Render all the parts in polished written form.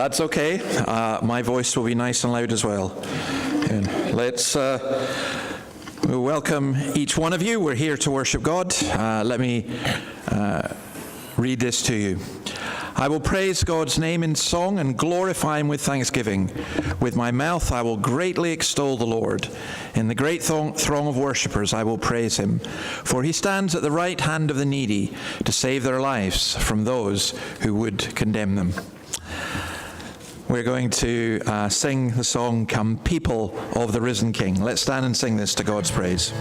That's okay. My voice will be nice and loud as well. And let's welcome each one of you. We're here to worship God. Let me read this to you. I will praise God's name in song and glorify him with thanksgiving. With my mouth I will greatly extol the Lord. In the great throng of worshippers I will praise him. For he stands at the right hand of the needy to save their lives from those who would condemn them. We're going to sing the song, Come People of the Risen King. Let's stand and sing this to God's praise.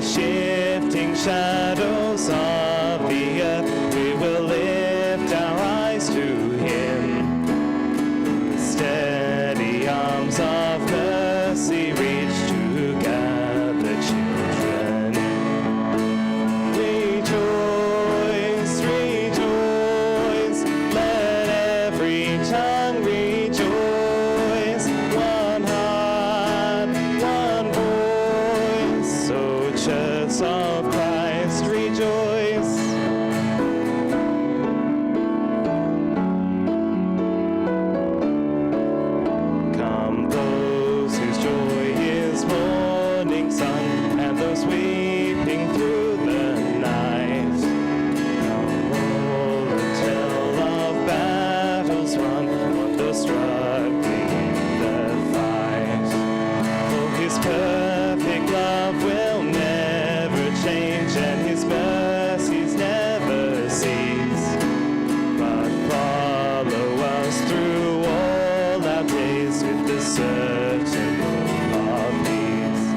Shifting shadows of the earth, we will lift our eyes to him. Steady arms of mercy reach to gather children. Rejoice, rejoice, let every tongue rejoice. One heart, one voice, so church of Christ, rejoice. Come those whose joy is morning sun, and those weeping through the night. Come all and tell of battles won, of those struggling in the fight. For his perfect love will never change, and his mercies never cease, but follow us through all our days with the certain hope of peace.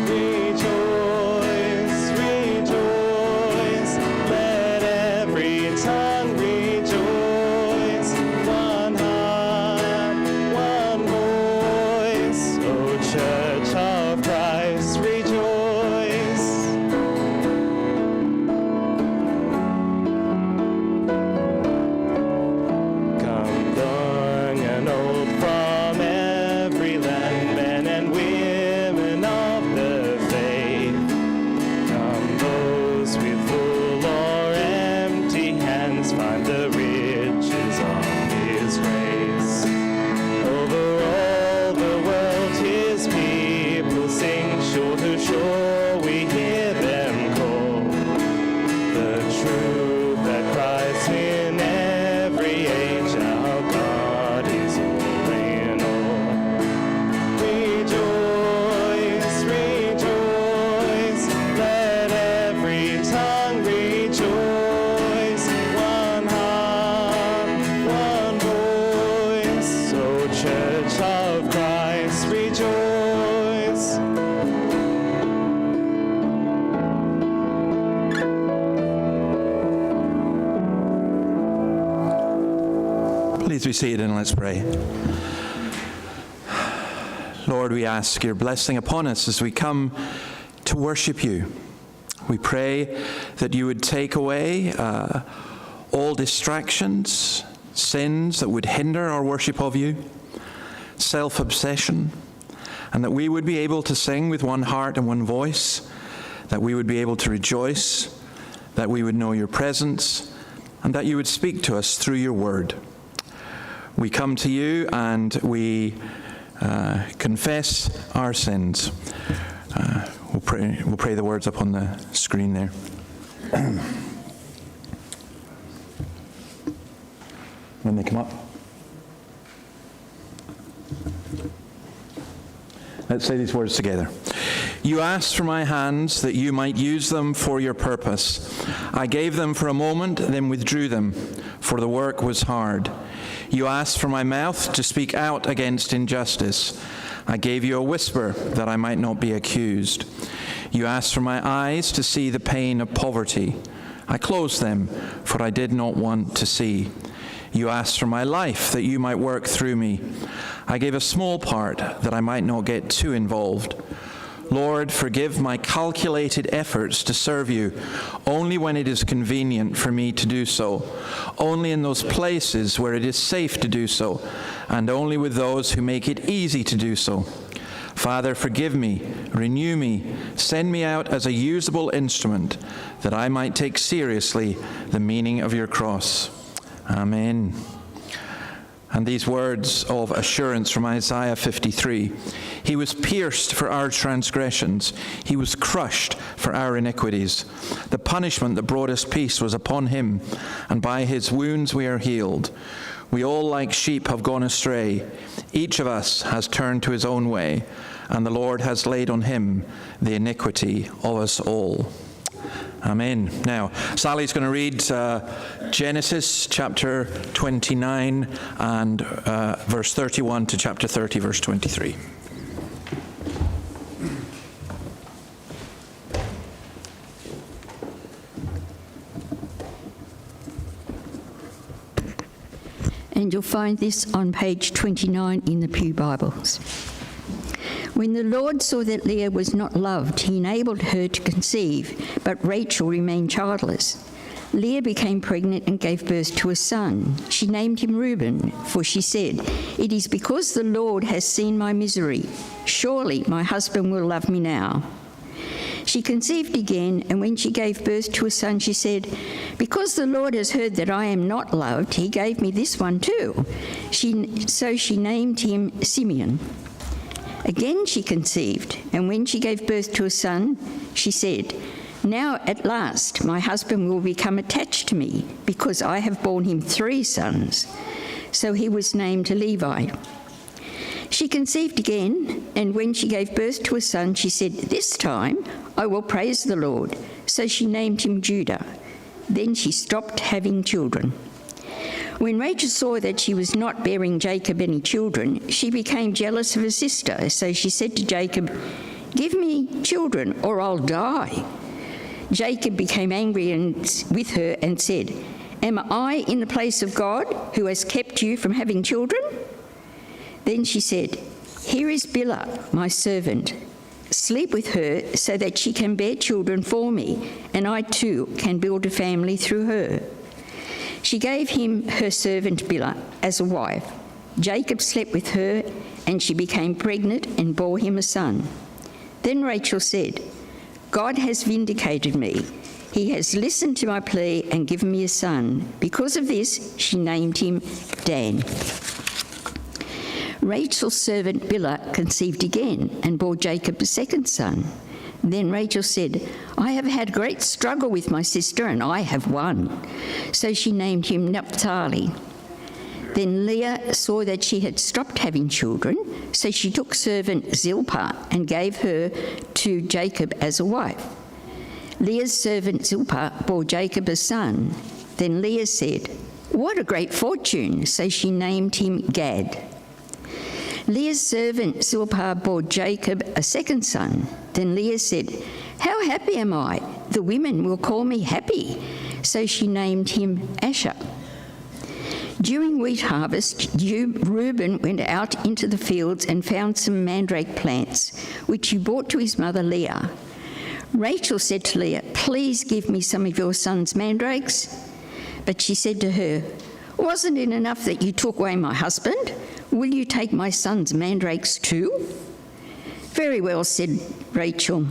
Rejoice, rejoice, let every tongue rejoice. One heart, one voice, O Church of Christ, rejoice. Come young and old from every land, men and women of the faith. Come those with full or empty hands, find the riches of his grace. Over all the world his people sing, shore to shore we hear them call. The truth that cries in every age, our God is all in all. Rejoice, rejoice, let every tongue rejoice. One heart, one voice, so Church of Christ, rejoice. Please be seated and let's pray. Lord, we ask your blessing upon us as we come to worship you. We pray that you would take away all distractions, sins that would hinder our worship of you, self-obsession, and that we would be able to sing with one heart and one voice, that we would be able to rejoice, that we would know your presence, and that you would speak to us through your word. We come to you and we confess our sins. We'll pray the words up on the screen there. When they come up. Let's say these words together. You asked for my hands that you might use them for your purpose. I gave them for a moment, then withdrew them, for the work was hard. You asked for my mouth to speak out against injustice. I gave you a whisper that I might not be accused. You asked for my eyes to see the pain of poverty. I closed them, for I did not want to see. You asked for my life, that you might work through me. I gave a small part, that I might not get too involved. Lord, forgive my calculated efforts to serve you, only when it is convenient for me to do so, only in those places where it is safe to do so, and only with those who make it easy to do so. Father, forgive me, renew me, send me out as a usable instrument, that I might take seriously the meaning of your cross. Amen. And these words of assurance from Isaiah 53. He was pierced for our transgressions. He was crushed for our iniquities. The punishment that brought us peace was upon him, and by his wounds we are healed. We all like sheep have gone astray. Each of us has turned to his own way, and the Lord has laid on him the iniquity of us all. Amen. Now, Sally's going to read Genesis chapter 29 and verse 31 to chapter 30, verse 23. And you'll find this on page 29 in the Pew Bibles. When the Lord saw that Leah was not loved, he enabled her to conceive, but Rachel remained childless. Leah became pregnant and gave birth to a son. She named him Reuben, for she said, "It is because the Lord has seen my misery. Surely my husband will love me now." She conceived again, and when she gave birth to a son, she said, "Because the Lord has heard that I am not loved, he gave me this one too." So she named him Simeon. Again she conceived, and when she gave birth to a son, she said, "Now at last my husband will become attached to me, because I have borne him 3 sons." So he was named Levi. She conceived again, and when she gave birth to a son, she said, "This time I will praise the Lord." So she named him Judah. Then she stopped having children. When Rachel saw that she was not bearing Jacob any children, she became jealous of her sister. So she said to Jacob, "Give me children, or I'll die." Jacob became angry with her and said, "Am I in the place of God, who has kept you from having children?" Then she said, "Here is Bilhah, my servant. Sleep with her so that she can bear children for me, and I too can build a family through her." She gave him her servant Bilhah as a wife. Jacob slept with her, and she became pregnant and bore him a son. Then Rachel said, "God has vindicated me. He has listened to my plea and given me a son." Because of this, she named him Dan. Rachel's servant Bilhah conceived again and bore Jacob a second son. Then Rachel said, "I have had great struggle with my sister, and I have won." So she named him Naphtali. Then Leah saw that she had stopped having children, so she took servant Zilpah and gave her to Jacob as a wife. Leah's servant Zilpah bore Jacob a son. Then Leah said, "What a great fortune!" So she named him Gad. Leah's servant Zilpah bore Jacob a second son. Then Leah said, "How happy am I? The women will call me happy." So she named him Asher. During wheat harvest, Reuben went out into the fields and found some mandrake plants, which he brought to his mother Leah. Rachel said to Leah, "Please give me some of your son's mandrakes." But she said to her, "Wasn't it enough that you took away my husband? Will you take my son's mandrakes too?" "Very well," said Rachel.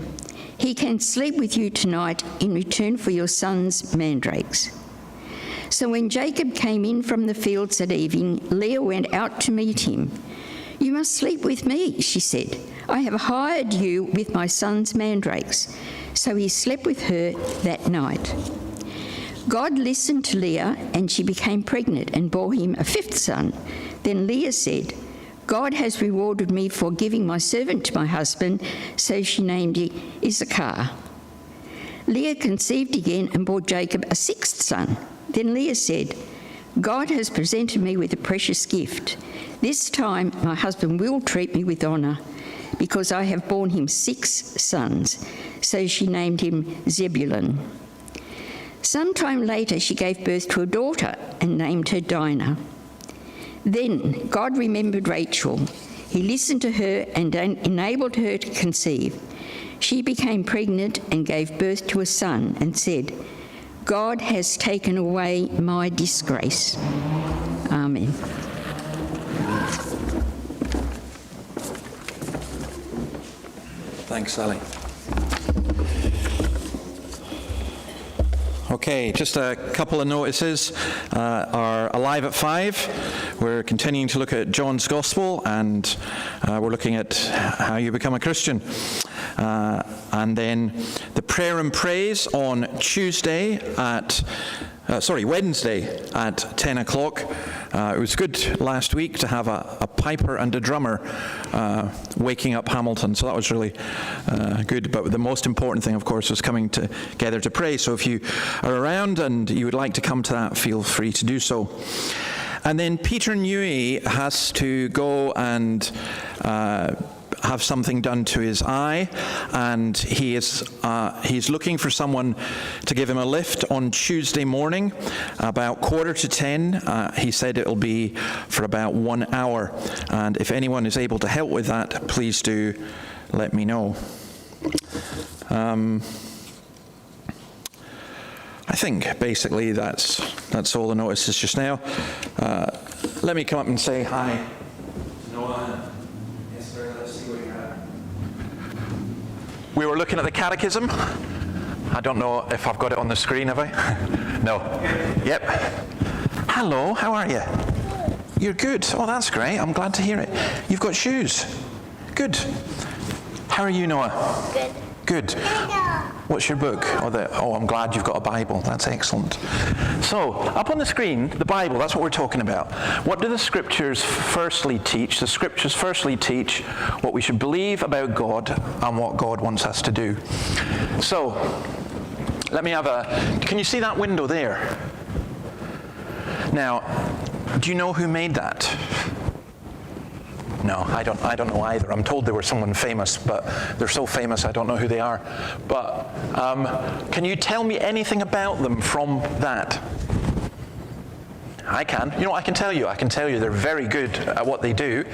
"He can sleep with you tonight in return for your son's mandrakes." So when Jacob came in from the fields at evening, Leah went out to meet him. "You must sleep with me," she said. "I have hired you with my son's mandrakes." So he slept with her that night. God listened to Leah, and she became pregnant and bore him a 5th son. Then Leah said, "God has rewarded me for giving my servant to my husband," so she named him Issachar. Leah conceived again and bore Jacob a 6th son. Then Leah said, God has presented me with a precious gift. This time my husband will treat me with honour, because I have borne him 6 sons. So she named him Zebulun. Sometime later she gave birth to a daughter and named her Dinah. Then God remembered Rachel. He listened to her and enabled her to conceive. She became pregnant and gave birth to a son and said, God has taken away my disgrace. Amen. Thanks, Sally. Okay, just a couple of notices. Are Alive at 5. We're continuing to look at John's Gospel, and we're looking at how you become a Christian. And then the prayer and praise on Wednesday at 10 o'clock. It was good last week to have a piper and a drummer waking up Hamilton, so that was really good. But the most important thing, of course, was coming together to pray. So if you are around and you would like to come to that, feel free to do so. And then Peter Newey has to go and have something done to his eye, and he's looking for someone to give him a lift on Tuesday morning about 9:45. He said it'll be for about 1 hour, and if anyone is able to help with that, please do let me know. I think basically that's all the notices just now. Let me come up and say hi, Noah. We were looking at the catechism. I don't know if I've got it on the screen, have I? No. Yep. Hello, how are you? You're good. Oh, that's great. I'm glad to hear it. You've got shoes. Good. How are you, Noah? Good. Good. What's your book? Oh, I'm glad you've got a Bible. That's excellent. So, up on the screen, the Bible, that's what we're talking about. What do the Scriptures firstly teach? The Scriptures firstly teach what we should believe about God and what God wants us to do. So, can you see that window there? Now, do you know who made that? No, I don't know either. I'm told they were someone famous, but they're so famous I don't know who they are. But can you tell me anything about them from that? I can. You know what I can tell you? I can tell you they're very good at what they do.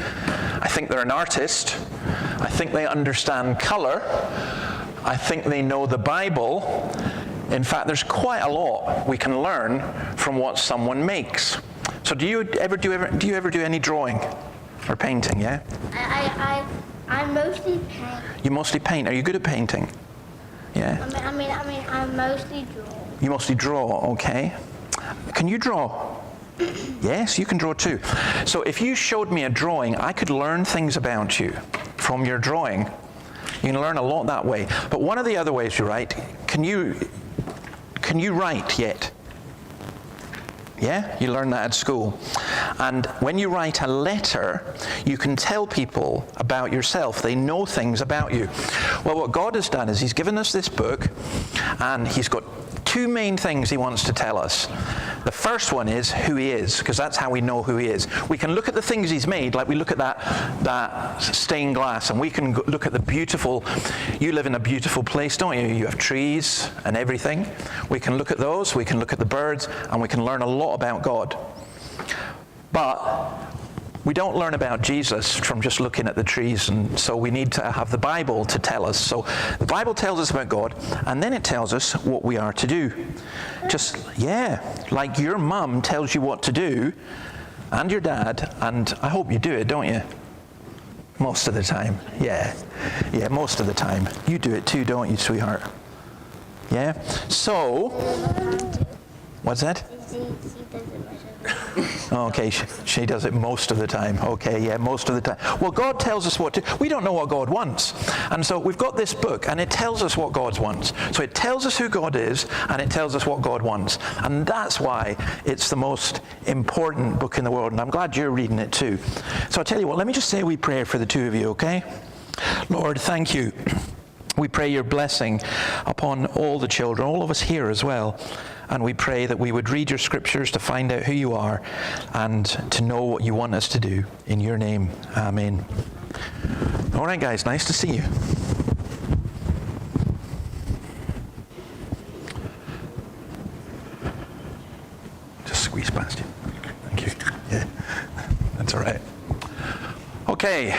I think they're an artist. I think they understand color. I think they know the Bible. In fact, there's quite a lot we can learn from what someone makes. So do you ever do any drawing? Or painting, yeah? I mostly paint. You mostly paint. Are you good at painting? Yeah? I mostly draw. You mostly draw, okay. Can you draw? Yes, you can draw too. So if you showed me a drawing, I could learn things about you from your drawing. You can learn a lot that way. But one of the other ways you write, can you write yet? Yeah, you learn that at school. And when you write a letter, you can tell people about yourself. They know things about you. Well, what God has done is he's given us this book, and he's got 2 main things he wants to tell us. The first one is who he is, because that's how we know who he is. We can look at the things he's made, like we look at that stained glass, and we can look at the beautiful, you live in a beautiful place, don't you? You have trees and everything. We can look at those, we can look at the birds, and we can learn a lot about God. But we don't learn about Jesus from just looking at the trees, and so we need to have the Bible to tell us. So the Bible tells us about God, and then it tells us what we are to do. Like your mum tells you what to do, and your dad, and I hope you do it, don't you? Most of the time. Yeah, most of the time. You do it too, don't you, sweetheart? Yeah? So, what's that? She does it myself. Okay, she does it most of the time. Okay, yeah, most of the time. Well, God tells us what to... We don't know what God wants. And so we've got this book, and it tells us what God wants. So it tells us who God is, and it tells us what God wants. And that's why it's the most important book in the world, and I'm glad you're reading it too. So I'll tell you what, let me just say a wee prayer for the 2 of you, okay? Lord, thank you We pray your blessing upon all the children, all of us here as well. And we pray that we would read your scriptures to find out who you are and to know what you want us to do. In your name, amen. All right, guys, nice to see you. Just squeeze past you. Thank you. Yeah, that's all right. Okay.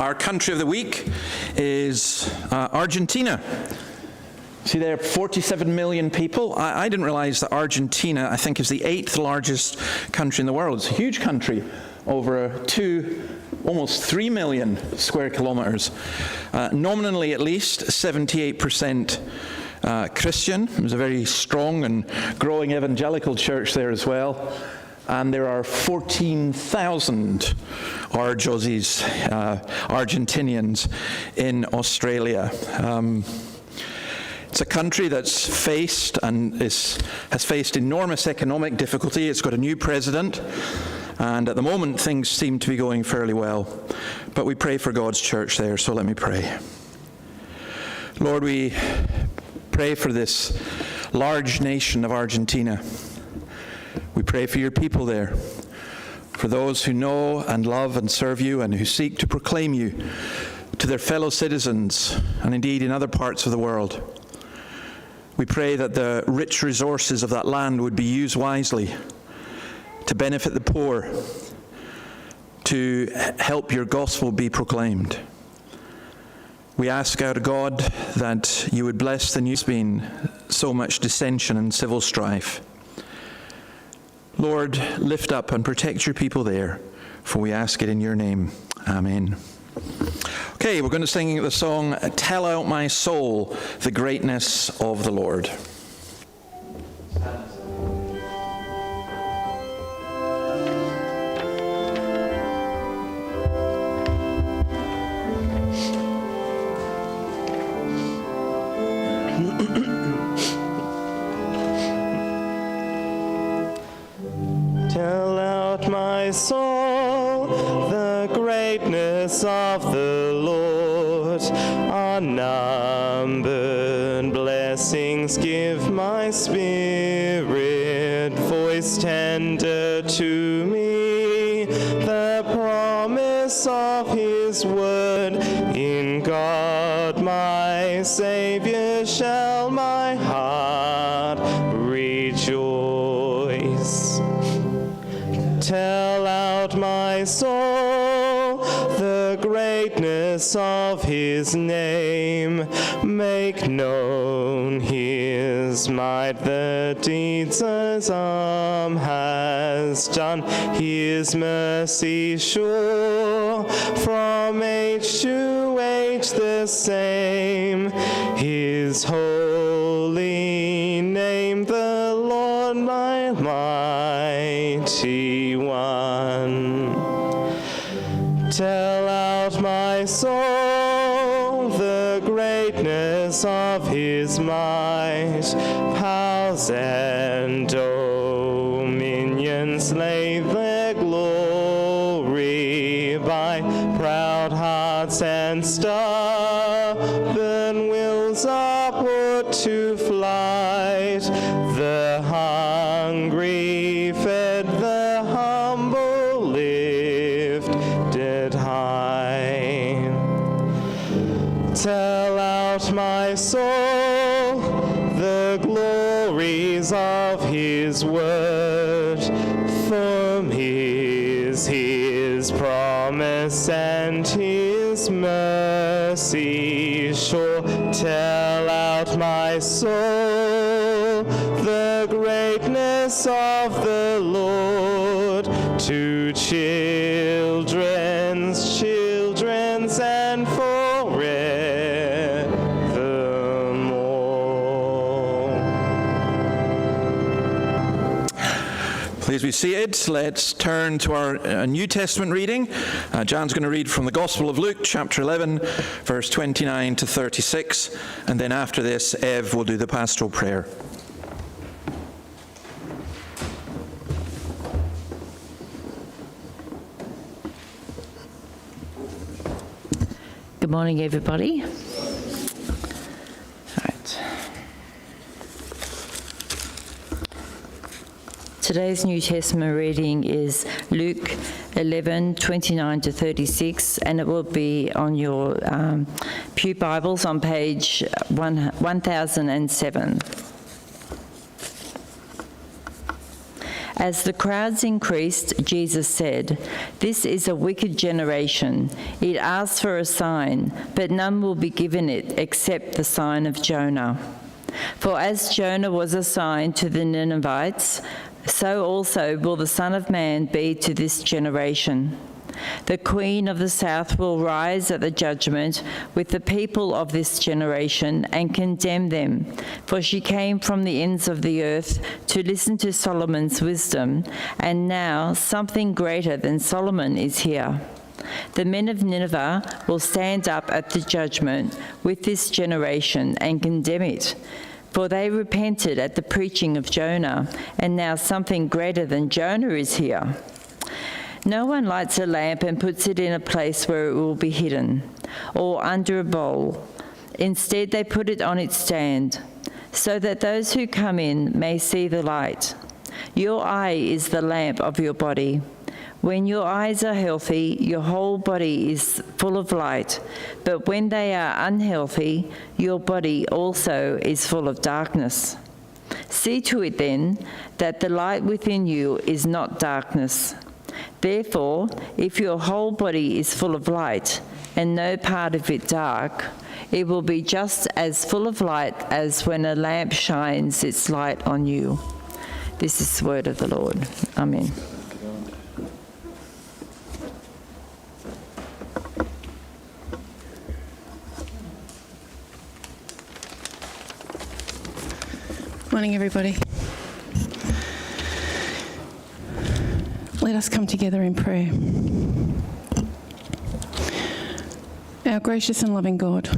Our country of the week is Argentina. See there, 47 million people. I didn't realize that Argentina, I think, is the 8th largest country in the world. It's a huge country, over almost 3 million square kilometers. Nominally, at least, 78% Christian. There's a very strong and growing evangelical church there as well. And there are 14,000 Argentinians in Australia. It's a country that's faced and has faced enormous economic difficulty. It's got a new president, and at the moment things seem to be going fairly well. But we pray for God's church there, so let me pray. Lord, we pray for this large nation of Argentina. We pray for your people there, for those who know and love and serve you and who seek to proclaim you to their fellow citizens and indeed in other parts of the world. We pray that the rich resources of that land would be used wisely to benefit the poor, to help your gospel be proclaimed. We ask out of God that you would bless the news. There's been so much dissension and civil strife. Lord, lift up and protect your people there, for we ask it in your name. Amen. Okay, we're going to sing the song, Tell Out My Soul, the Greatness of the Lord. Tell out my soul the greatness of the Lord. Unnumbered blessings give my spirit voice tender to me. The promise of his word, in God my Savior shall my heart rejoice. Tell out my soul the greatness of his name. Make known his might, the deeds his arm has done. His mercy sure, from age to age the same. His holy name, the Lord my mighty one. Tell out my soul the greatness of his might. Powers and dominions lay their glory by. Proud hearts and stubborn wills are put to flight. The hungry fed, the humble lifted high. Tell out my soul the glories of his word. Firm is his promise and his mercy sure. Tell out my soul the greatness of the Lord, to children's children's and forevermore. Please be seated. Let's turn to our New Testament reading. John's going to read from the Gospel of Luke, chapter 11, verse 29 to 36. And then after this, Ev will do the pastoral prayer. Good morning, everybody. Right. Today's New Testament reading is Luke 11:29-36, and it will be on your Pew Bibles on page 1007. As the crowds increased, Jesus said, "This is a wicked generation. It asks for a sign, but none will be given it except the sign of Jonah. For as Jonah was a sign to the Ninevites, so also will the Son of Man be to this generation. The Queen of the South will rise at the judgment with the people of this generation and condemn them, for she came from the ends of the earth to listen to Solomon's wisdom, and now something greater than Solomon is here. The men of Nineveh will stand up at the judgment with this generation and condemn it. For they repented at the preaching of Jonah, and now something greater than Jonah is here. No one lights a lamp and puts it in a place where it will be hidden, or under a bowl. Instead, they put it on its stand, so that those who come in may see the light. Your eye is the lamp of your body. When your eyes are healthy, your whole body is full of light. But when they are unhealthy, your body also is full of darkness. See to it then that the light within you is not darkness. Therefore, if your whole body is full of light and no part of it dark, it will be just as full of light as when a lamp shines its light on you." This is the word of the Lord. Amen. Morning, everybody. Let us come together in prayer. Our gracious and loving God,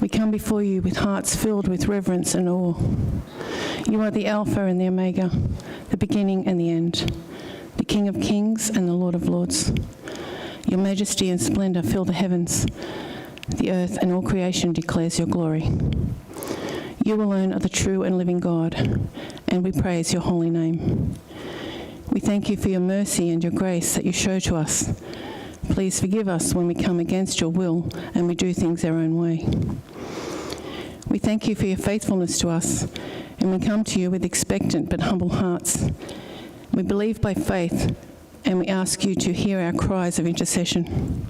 we come before you with hearts filled with reverence and awe. You are the Alpha and the Omega, the beginning and the end, the King of kings and the Lord of lords. Your majesty and splendour fill the heavens. The earth and all creation declares your glory. You alone are the true and living God, and we praise your holy name. We thank you for your mercy and your grace that you show to us. Please forgive us when we come against your will and we do things our own way. We thank you for your faithfulness to us, and we come to you with expectant but humble hearts. We believe by faith, and we ask you to hear our cries of intercession.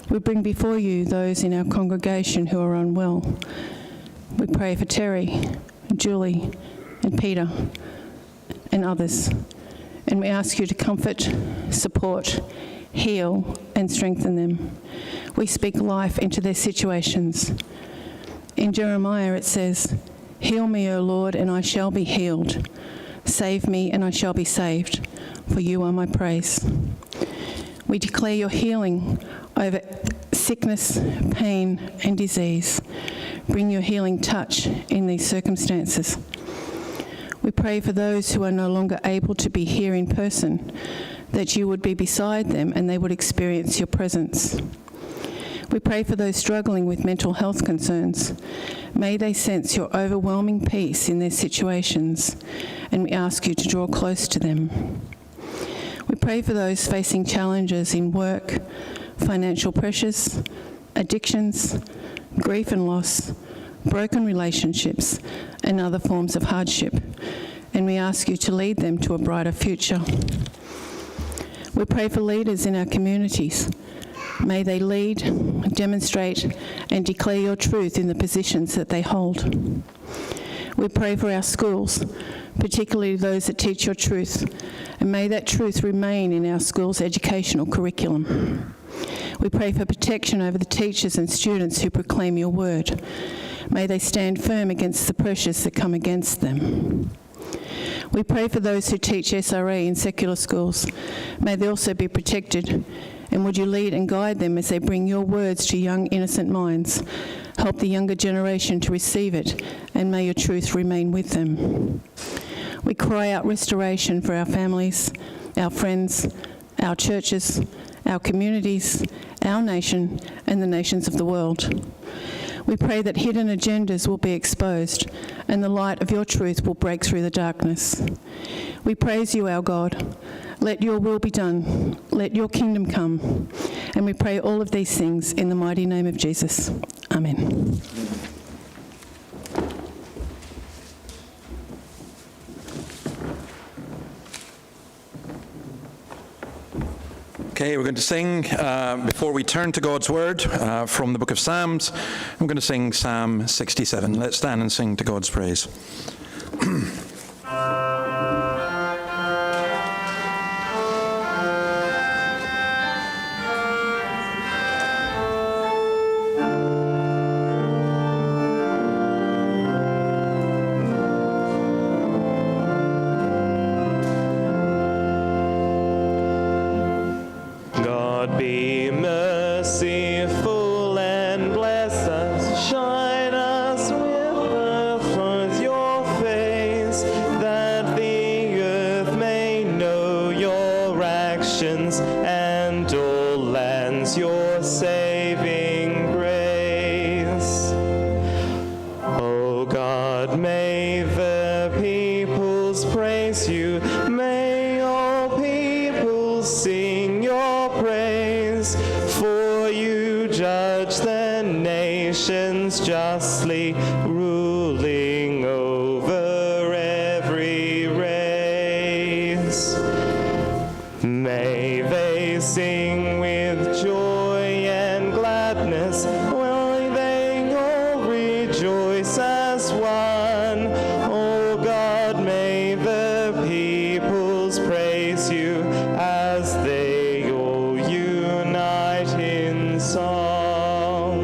We bring before you those in our congregation who are unwell. We pray for Terry, Julie, and Peter, and others. And we ask you to comfort, support, heal, and strengthen them. We speak life into their situations. In Jeremiah it says, "Heal me, O Lord, and I shall be healed. Save me, and I shall be saved, for you are my praise." We declare your healing over sickness, pain, and disease. Bring your healing touch in these circumstances. We pray for those who are no longer able to be here in person, that you would be beside them and they would experience your presence. We pray for those struggling with mental health concerns. May they sense your overwhelming peace in their situations, and we ask you to draw close to them. We pray for those facing challenges in work, financial pressures, addictions, grief and loss, broken relationships, and other forms of hardship, and we ask you to lead them to a brighter future. We pray for leaders in our communities. May they lead, demonstrate, and declare your truth in the positions that they hold. We pray for our schools, particularly those that teach your truth, and may that truth remain in our schools' educational curriculum. We pray for protection over the teachers and students who proclaim your word. May they stand firm against the pressures that come against them. We pray for those who teach SRE in secular schools. May they also be protected, and would you lead and guide them as they bring your words to young, innocent minds. Help the younger generation to receive it, and may your truth remain with them. We cry out restoration for our families, our friends, our churches, our communities, our nation, and the nations of the world. We pray that hidden agendas will be exposed and the light of your truth will break through the darkness. We praise you, our God. Let your will be done. Let your kingdom come. And we pray all of these things in the mighty name of Jesus. Amen. Okay, we're going to sing, before we turn to God's Word, from the book of Psalms. I'm going to sing Psalm 67. Let's stand and sing to God's praise. God be merciful and bless us, shine us with your face, that the earth may know your actions and all lands your saving grace. O God, may the peoples praise you, may all peoples sing your praise, for you judge the nations justly, ruling over every race. May they sing with joy and gladness, will they all rejoice as one. O God, may the peoples praise you as they all unite in song.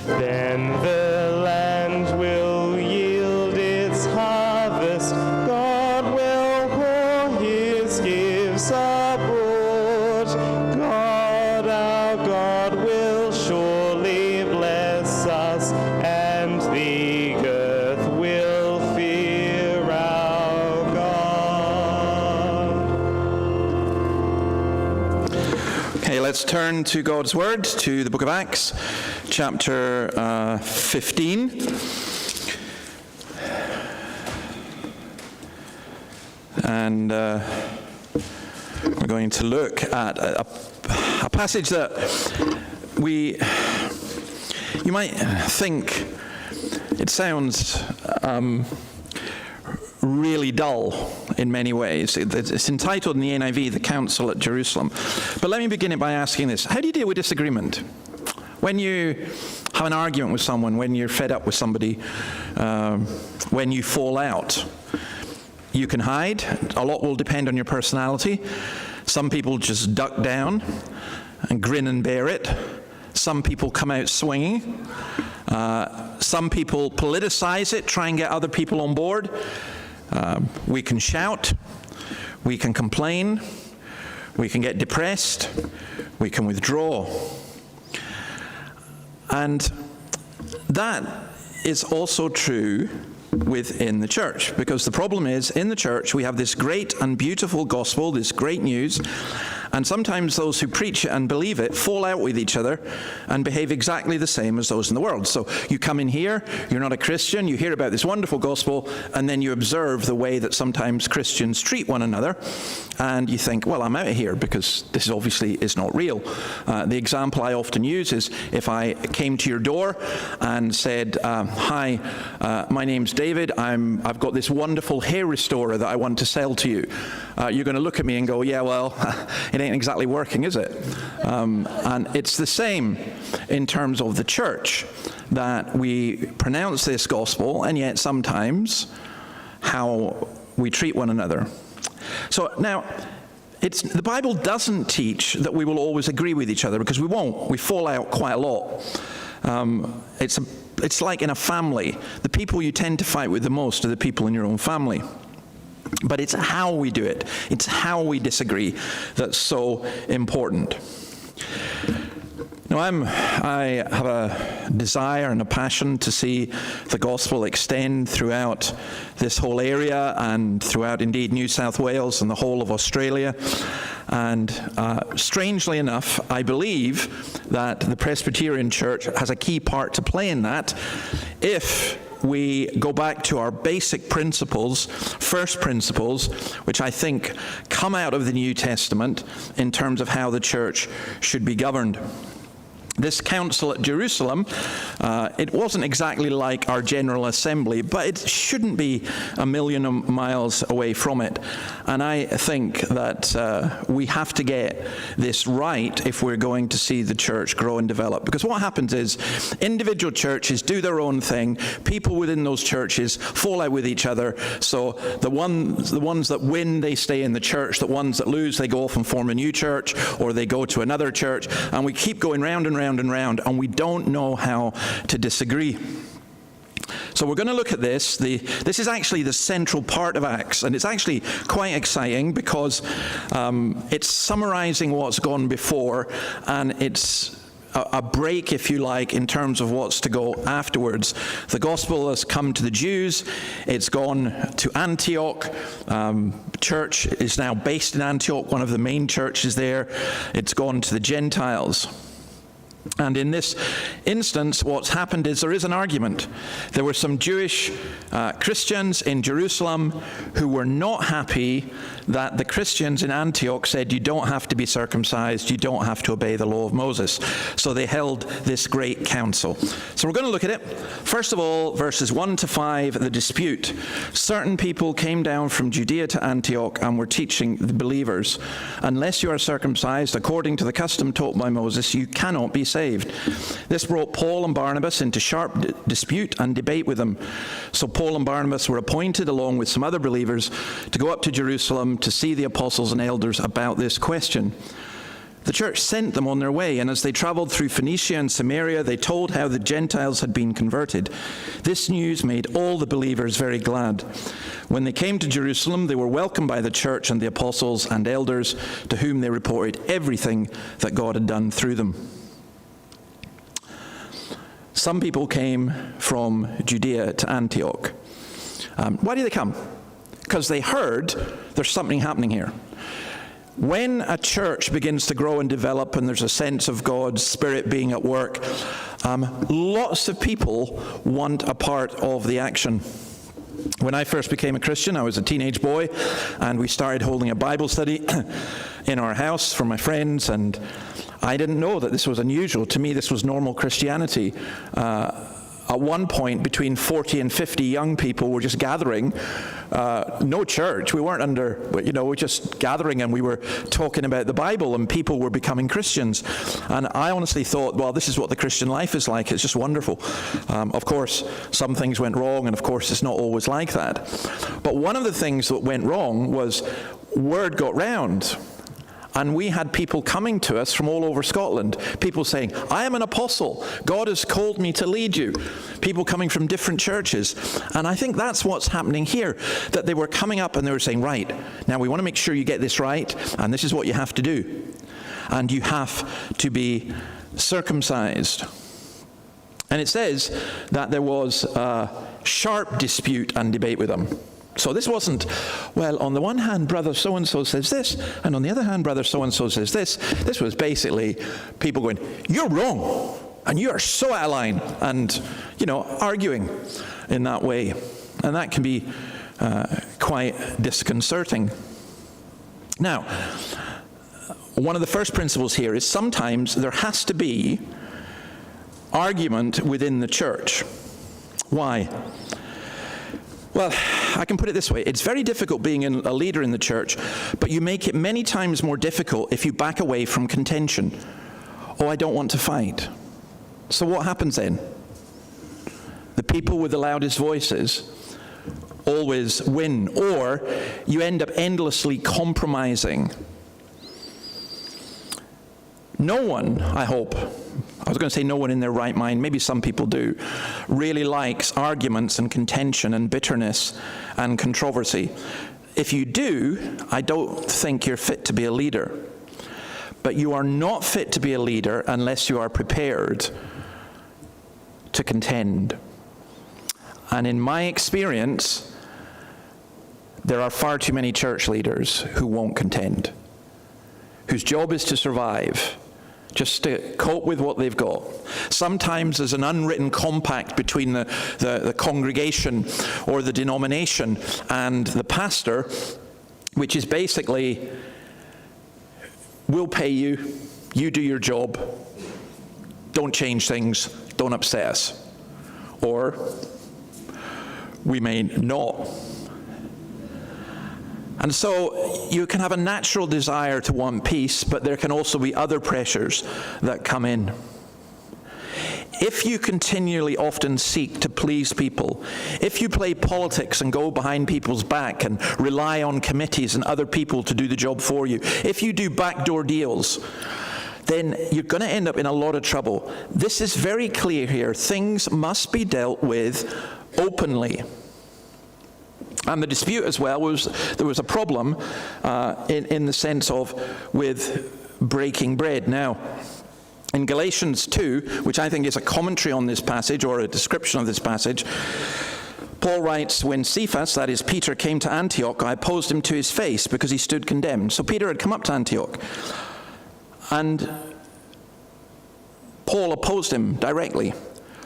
Then the land will yield its harvest, God will pour his gifts abroad. God, our God, will surely bless us, and the earth will fear our God. Okay, let's turn to God's Word, to the book of Acts, chapter 15. And we're going to look at a passage that you might think it sounds really dull in many ways. It's entitled in the NIV, The Council at Jerusalem. But let me begin it by asking this. How do you deal with disagreement? When you have an argument with someone, when you're fed up with somebody, when you fall out, you can hide. A lot will depend on your personality. Some people just duck down and grin and bear it. Some people come out swinging. Some people politicize it, try and get other people on board. We can shout. We can complain. We can get depressed. We can withdraw. And that is also true within the church, because the problem is, in the church we have this great and beautiful gospel, this great news, and sometimes those who preach it and believe it fall out with each other and behave exactly the same as those in the world. So you come in here, you're not a Christian, you hear about this wonderful gospel, and then you observe the way that sometimes Christians treat one another, and you think, well, I'm out of here because this obviously is not real. The example I often use is if I came to your door and said, hi, my name's David, I've got this wonderful hair restorer that I want to sell to you. You're going to look at me and go, yeah, well, it ain't exactly working, is it? And it's the same in terms of the church, that we pronounce this gospel, and yet sometimes how we treat one another. So now, the Bible doesn't teach that we will always agree with each other, because we won't. We fall out quite a lot. It's like in a family. The people you tend to fight with the most are the people in your own family. But it's how we do it. It's how we disagree that's so important. Now, I have a desire and a passion to see the gospel extend throughout this whole area and throughout, indeed, New South Wales and the whole of Australia. And strangely enough, I believe that the Presbyterian Church has a key part to play in that if we go back to our basic principles, first principles, which I think come out of the New Testament in terms of how the church should be governed. This council at Jerusalem, it wasn't exactly like our General Assembly, but it shouldn't be a million miles away from it. And I think that we have to get this right if we're going to see the church grow and develop. Because what happens is individual churches do their own thing. People within those churches fall out with each other. So the ones that win, they stay in the church. The ones that lose, they go off and form a new church, or they go to another church. And we keep going round and round and round, and we don't know how to disagree. So we're going to look at this. This is actually the central part of Acts, and it's actually quite exciting because it's summarizing what's gone before, and it's a break, if you like, in terms of what's to go afterwards. The gospel has come to the Jews. It's gone to Antioch. Church is now based in Antioch, one of the main churches there. It's gone to the Gentiles. And in this instance, what's happened is there is an argument. There were some Jewish Christians in Jerusalem who were not happy that the Christians in Antioch said you don't have to be circumcised, you don't have to obey the law of Moses. So they held this great council. So we're going to look at it. First of all, verses 1 to 5, the dispute. Certain people came down from Judea to Antioch and were teaching the believers, unless you are circumcised according to the custom taught by Moses, you cannot be saved. This brought Paul and Barnabas into sharp dispute and debate with them. So Paul and Barnabas were appointed, along with some other believers, to go up to Jerusalem to see the apostles and elders about this question. The church sent them on their way, and as they traveled through Phoenicia and Samaria, they told how the Gentiles had been converted. This news made all the believers very glad. When they came to Jerusalem, they were welcomed by the church and the apostles and elders, to whom they reported everything that God had done through them. Some people came from Judea to Antioch. Why did they come? Because they heard there's something happening here. When a church begins to grow and develop and there's a sense of God's Spirit being at work, lots of people want a part of the action. When I first became a Christian, I was a teenage boy, and we started holding a Bible study in our house for my friends, and I didn't know that this was unusual. To me, this was normal Christianity. At one point, between 40 and 50 young people were just gathering. No church. We weren't we're just gathering, and we were talking about the Bible, and people were becoming Christians. And I honestly thought, well, this is what the Christian life is like. It's just wonderful. Of course, some things went wrong, and of course, it's not always like that. But one of the things that went wrong was word got round. And we had people coming to us from all over Scotland, people saying, I am an apostle. God has called me to lead you. People coming from different churches. And I think that's what's happening here, that they were coming up and they were saying, right, now we want to make sure you get this right, and this is what you have to do. And you have to be circumcised. And it says that there was a sharp dispute and debate with them. So this wasn't, well, on the one hand, brother so-and-so says this, and on the other hand, brother so-and-so says this. This was basically people going, you're wrong, and you are so out of line, and, arguing in that way. And that can be quite disconcerting. Now, one of the first principles here is sometimes there has to be argument within the church. Why? Well, I can put it this way. It's very difficult being a leader in the church, but you make it many times more difficult if you back away from contention. Oh, I don't want to fight. So what happens then? The people with the loudest voices always win, or you end up endlessly compromising. No one, I hope, I was going to say no one in their right mind, maybe some people do, really likes arguments and contention and bitterness and controversy. If you do, I don't think you're fit to be a leader. But you are not fit to be a leader unless you are prepared to contend. And in my experience, there are far too many church leaders who won't contend. whose job is to survive, just to cope with what they've got. Sometimes there's an unwritten compact between the congregation or the denomination and the pastor, which is basically, we'll pay you, you do your job, don't change things, don't upset us. Or we may not. And so you can have a natural desire to want peace, but there can also be other pressures that come in. If you continually often seek to please people, if you play politics and go behind people's back and rely on committees and other people to do the job for you, if you do backdoor deals, then you're going to end up in a lot of trouble. This is very clear here. Things must be dealt with openly. And the dispute as well was, there was a problem in the sense of with breaking bread. Now, in Galatians 2, which I think is a commentary on this passage or a description of this passage, Paul writes, when Cephas, that is Peter, came to Antioch, I opposed him to his face because he stood condemned. So Peter had come up to Antioch, and Paul opposed him directly.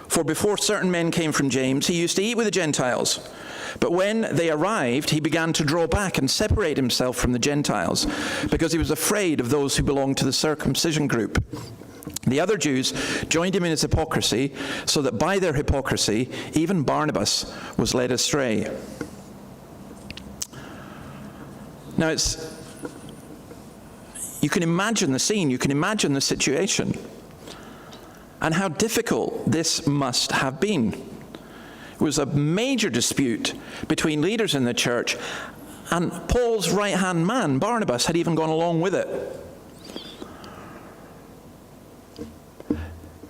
For before certain men came from James, he used to eat with the Gentiles. But when they arrived, he began to draw back and separate himself from the Gentiles, because he was afraid of those who belonged to the circumcision group. The other Jews joined him in his hypocrisy, so that by their hypocrisy, even Barnabas was led astray. Now, you can imagine the scene, you can imagine the situation, and how difficult this must have been. It was a major dispute between leaders in the church, and Paul's right-hand man, Barnabas, had even gone along with it.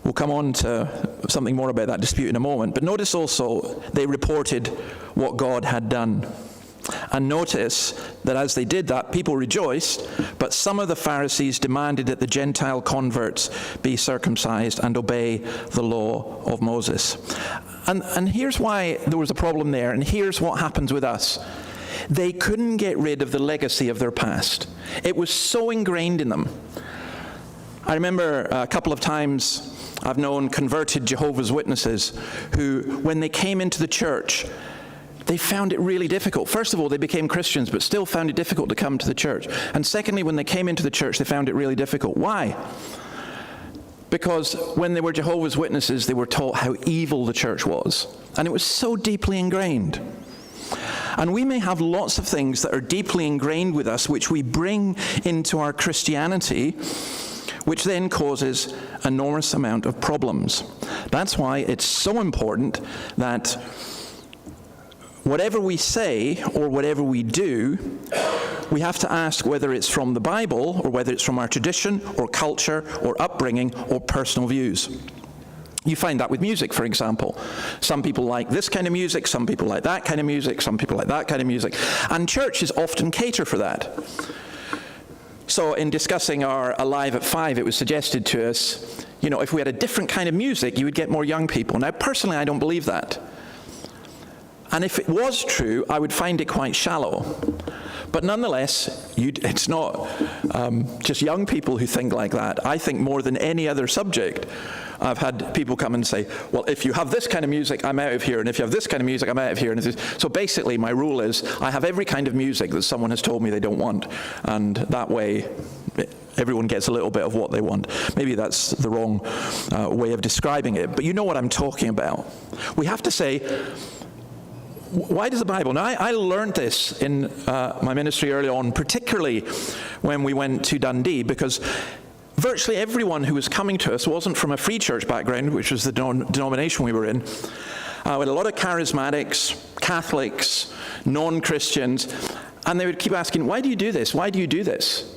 We'll come on to something more about that dispute in a moment, but notice also they reported what God had done. And notice that as they did that, people rejoiced, but some of the Pharisees demanded that the Gentile converts be circumcised and obey the law of Moses. And here's why there was a problem there, and here's what happens with us. They couldn't get rid of the legacy of their past. It was so ingrained in them. I remember a couple of times I've known converted Jehovah's Witnesses who, when they came into the church, they found it really difficult. First of all, they became Christians, but still found it difficult to come to the church. And secondly, when they came into the church, they found it really difficult. Why? Because when they were Jehovah's Witnesses, they were taught how evil the church was. And it was so deeply ingrained. And we may have lots of things that are deeply ingrained with us, which we bring into our Christianity, which then causes an enormous amount of problems. That's why it's so important that whatever we say or whatever we do, we have to ask whether it's from the Bible or whether it's from our tradition or culture or upbringing or personal views. You find that with music, for example. Some people like this kind of music, some people like that kind of music, some people like that kind of music. And churches often cater for that. So in discussing our Alive at 5, it was suggested to us, if we had a different kind of music, you would get more young people. Now, personally, I don't believe that. And if it was true, I would find it quite shallow. But nonetheless, it's not just young people who think like that. I think more than any other subject, I've had people come and say, well, if you have this kind of music, I'm out of here. And if you have this kind of music, I'm out of here. And so basically, my rule is I have every kind of music that someone has told me they don't want. And that way, everyone gets a little bit of what they want. Maybe that's the wrong way of describing it. But you know what I'm talking about. We have to say, why does the Bible? Now, I learned this in my ministry early on, particularly when we went to Dundee, because virtually everyone who was coming to us wasn't from a free church background, which was the denomination we were in. We had a lot of charismatics, Catholics, non-Christians, and they would keep asking, why do you do this? Why do you do this?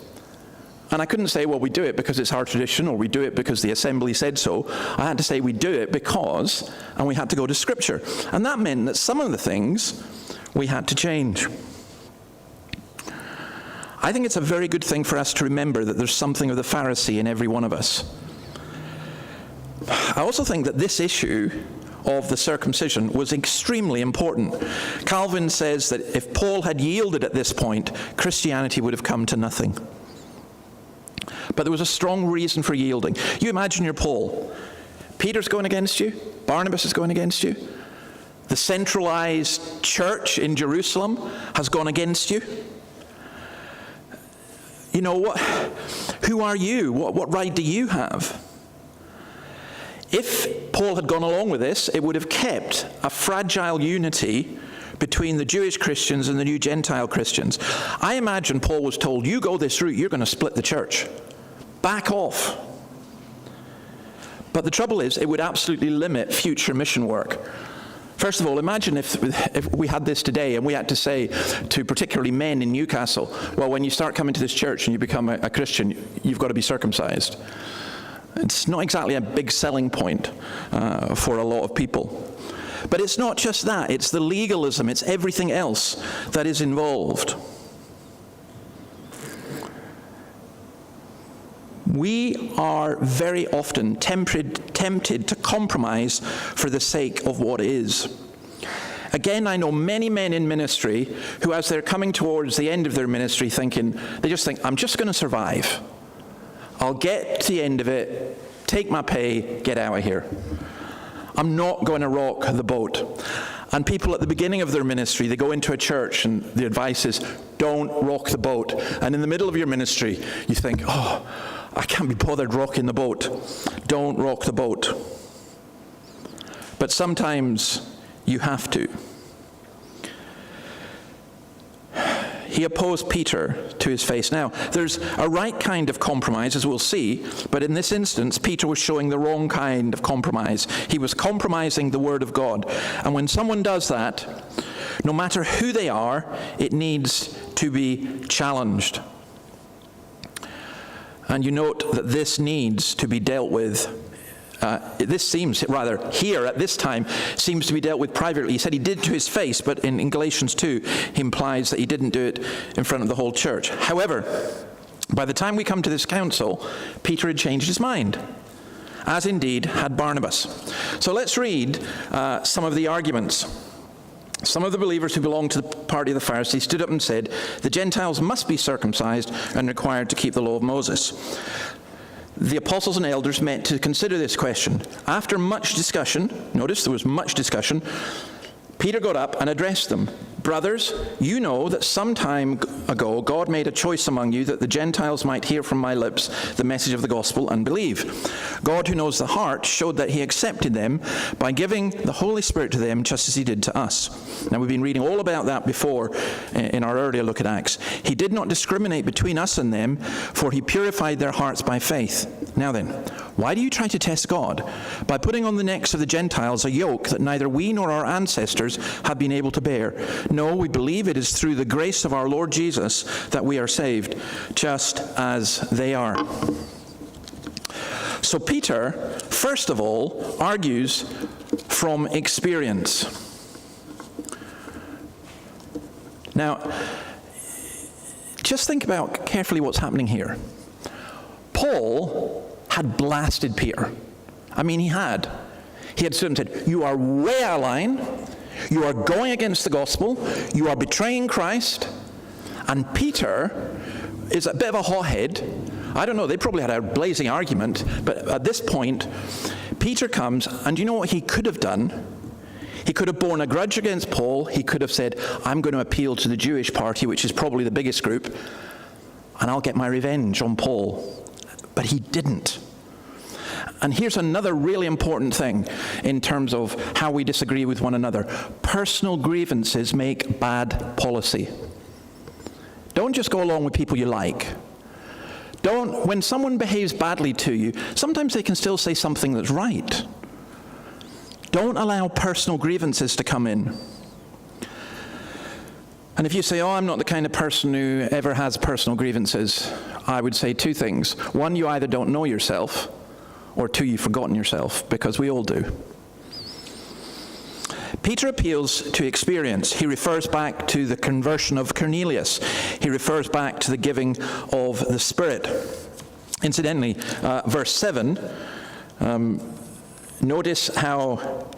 And I couldn't say, well, we do it because it's our tradition, or we do it because the assembly said so. I had to say we do it because, and we had to go to Scripture. And that meant that some of the things we had to change. I think it's a very good thing for us to remember that there's something of the Pharisee in every one of us. I also think that this issue of the circumcision was extremely important. Calvin says that if Paul had yielded at this point, Christianity would have come to nothing. But there was a strong reason for yielding. You imagine you're Paul. Peter's going against you. Barnabas is going against you. The centralized church in Jerusalem has gone against you. You know what? Who are you? What right do you have? If Paul had gone along with this, it would have kept a fragile unity between the Jewish Christians and the new Gentile Christians. I imagine Paul was told, you go this route, you're going to split the church. Back off. But the trouble is, it would absolutely limit future mission work. First of all, imagine if we had this today and we had to say to particularly men in Newcastle, well, when you start coming to this church and you become a Christian, you've got to be circumcised. It's not exactly a big selling point for a lot of people. But it's not just that, it's the legalism, it's everything else that is involved. We are very often tempted to compromise for the sake of what is. Again, I know many men in ministry who, as they're coming towards the end of their ministry, they just think, I'm just going to survive. I'll get to the end of it, take my pay, get out of here. I'm not going to rock the boat. And people at the beginning of their ministry, they go into a church and the advice is, don't rock the boat. And in the middle of your ministry, you think, oh, I can't be bothered rocking the boat. Don't rock the boat. But sometimes you have to. He opposed Peter to his face. Now, there's a right kind of compromise, as we'll see, but in this instance, Peter was showing the wrong kind of compromise. He was compromising the Word of God. And when someone does that, no matter who they are, it needs to be challenged. And you note that this needs to be dealt with. This seems, rather, here at this time, seems to be dealt with privately. He said he did to his face, but in Galatians 2, he implies that he didn't do it in front of the whole church. However, by the time we come to this council, Peter had changed his mind, as indeed had Barnabas. So let's read some of the arguments. Some of the believers who belonged to the party of the Pharisees stood up and said, the Gentiles must be circumcised and required to keep the law of Moses. The apostles and elders met to consider this question. After much discussion, notice there was much discussion, Peter got up and addressed them. Brothers, you know that some time ago God made a choice among you that the Gentiles might hear from my lips the message of the gospel and believe. God, who knows the heart, showed that he accepted them by giving the Holy Spirit to them just as he did to us. Now, we've been reading all about that before in our earlier look at Acts. He did not discriminate between us and them, for he purified their hearts by faith. Now then, why do you try to test God? By putting on the necks of the Gentiles a yoke that neither we nor our ancestors have been able to bear. No, we believe it is through the grace of our Lord Jesus that we are saved, just as they are. So Peter, first of all, argues from experience. Now, just think about carefully what's happening here. Paul had blasted Peter. I mean, he had. He had stood and said, you are way out of line. You are going against the gospel. You are betraying Christ. And Peter is a bit of a hothead. I don't know, they probably had a blazing argument, but at this point, Peter comes, and you know what he could have done? He could have borne a grudge against Paul. He could have said, I'm going to appeal to the Jewish party, which is probably the biggest group, and I'll get my revenge on Paul. But he didn't. And here's another really important thing in terms of how we disagree with one another. Personal grievances make bad policy. Don't just go along with people you like. When someone behaves badly to you, sometimes they can still say something that's right. Don't allow personal grievances to come in. And if you say, oh, I'm not the kind of person who ever has personal grievances, I would say two things. One, you either don't know yourself, or two, you've forgotten yourself, because we all do. Peter appeals to experience. He refers back to the conversion of Cornelius. He refers back to the giving of the Spirit. Incidentally, verse 7, notice how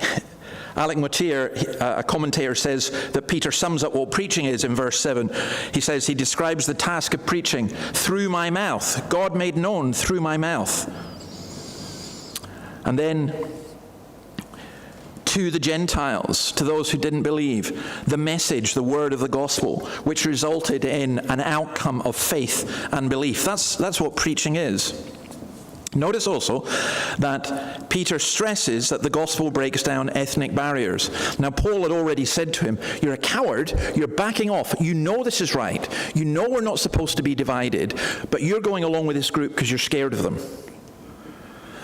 Alec Mottier, a commentator, says that Peter sums up what preaching is in verse 7. He says he describes the task of preaching through my mouth. God made known through my mouth. And then to the Gentiles, to those who didn't believe, the message, the word of the gospel, which resulted in an outcome of faith and belief. That's what preaching is. Notice also that Peter stresses that the gospel breaks down ethnic barriers. Now, Paul had already said to him, you're a coward, you're backing off, you know this is right, you know we're not supposed to be divided, but you're going along with this group because you're scared of them.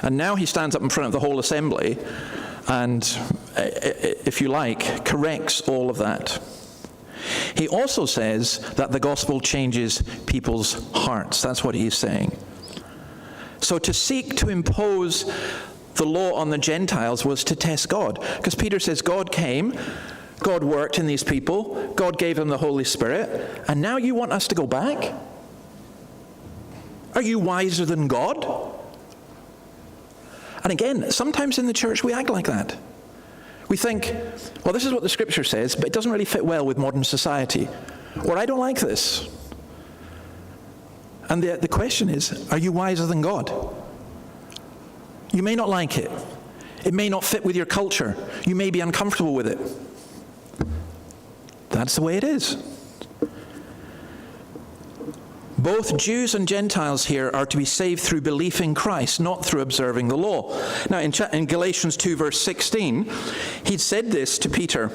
And now he stands up in front of the whole assembly and, if you like, corrects all of that. He also says that the gospel changes people's hearts. That's what he's saying. So to seek to impose the law on the Gentiles was to test God. Because Peter says God came, God worked in these people, God gave them the Holy Spirit, and now you want us to go back? Are you wiser than God? And again, sometimes in the church we act like that. We think, well, this is what the scripture says, but it doesn't really fit well with modern society. Or I don't like this. And the question is, are you wiser than God? You may not like it. It may not fit with your culture. You may be uncomfortable with it. That's the way it is. Both Jews and Gentiles here are to be saved through belief in Christ, not through observing the law. Now, in Galatians 2, verse 16, he said this to Peter.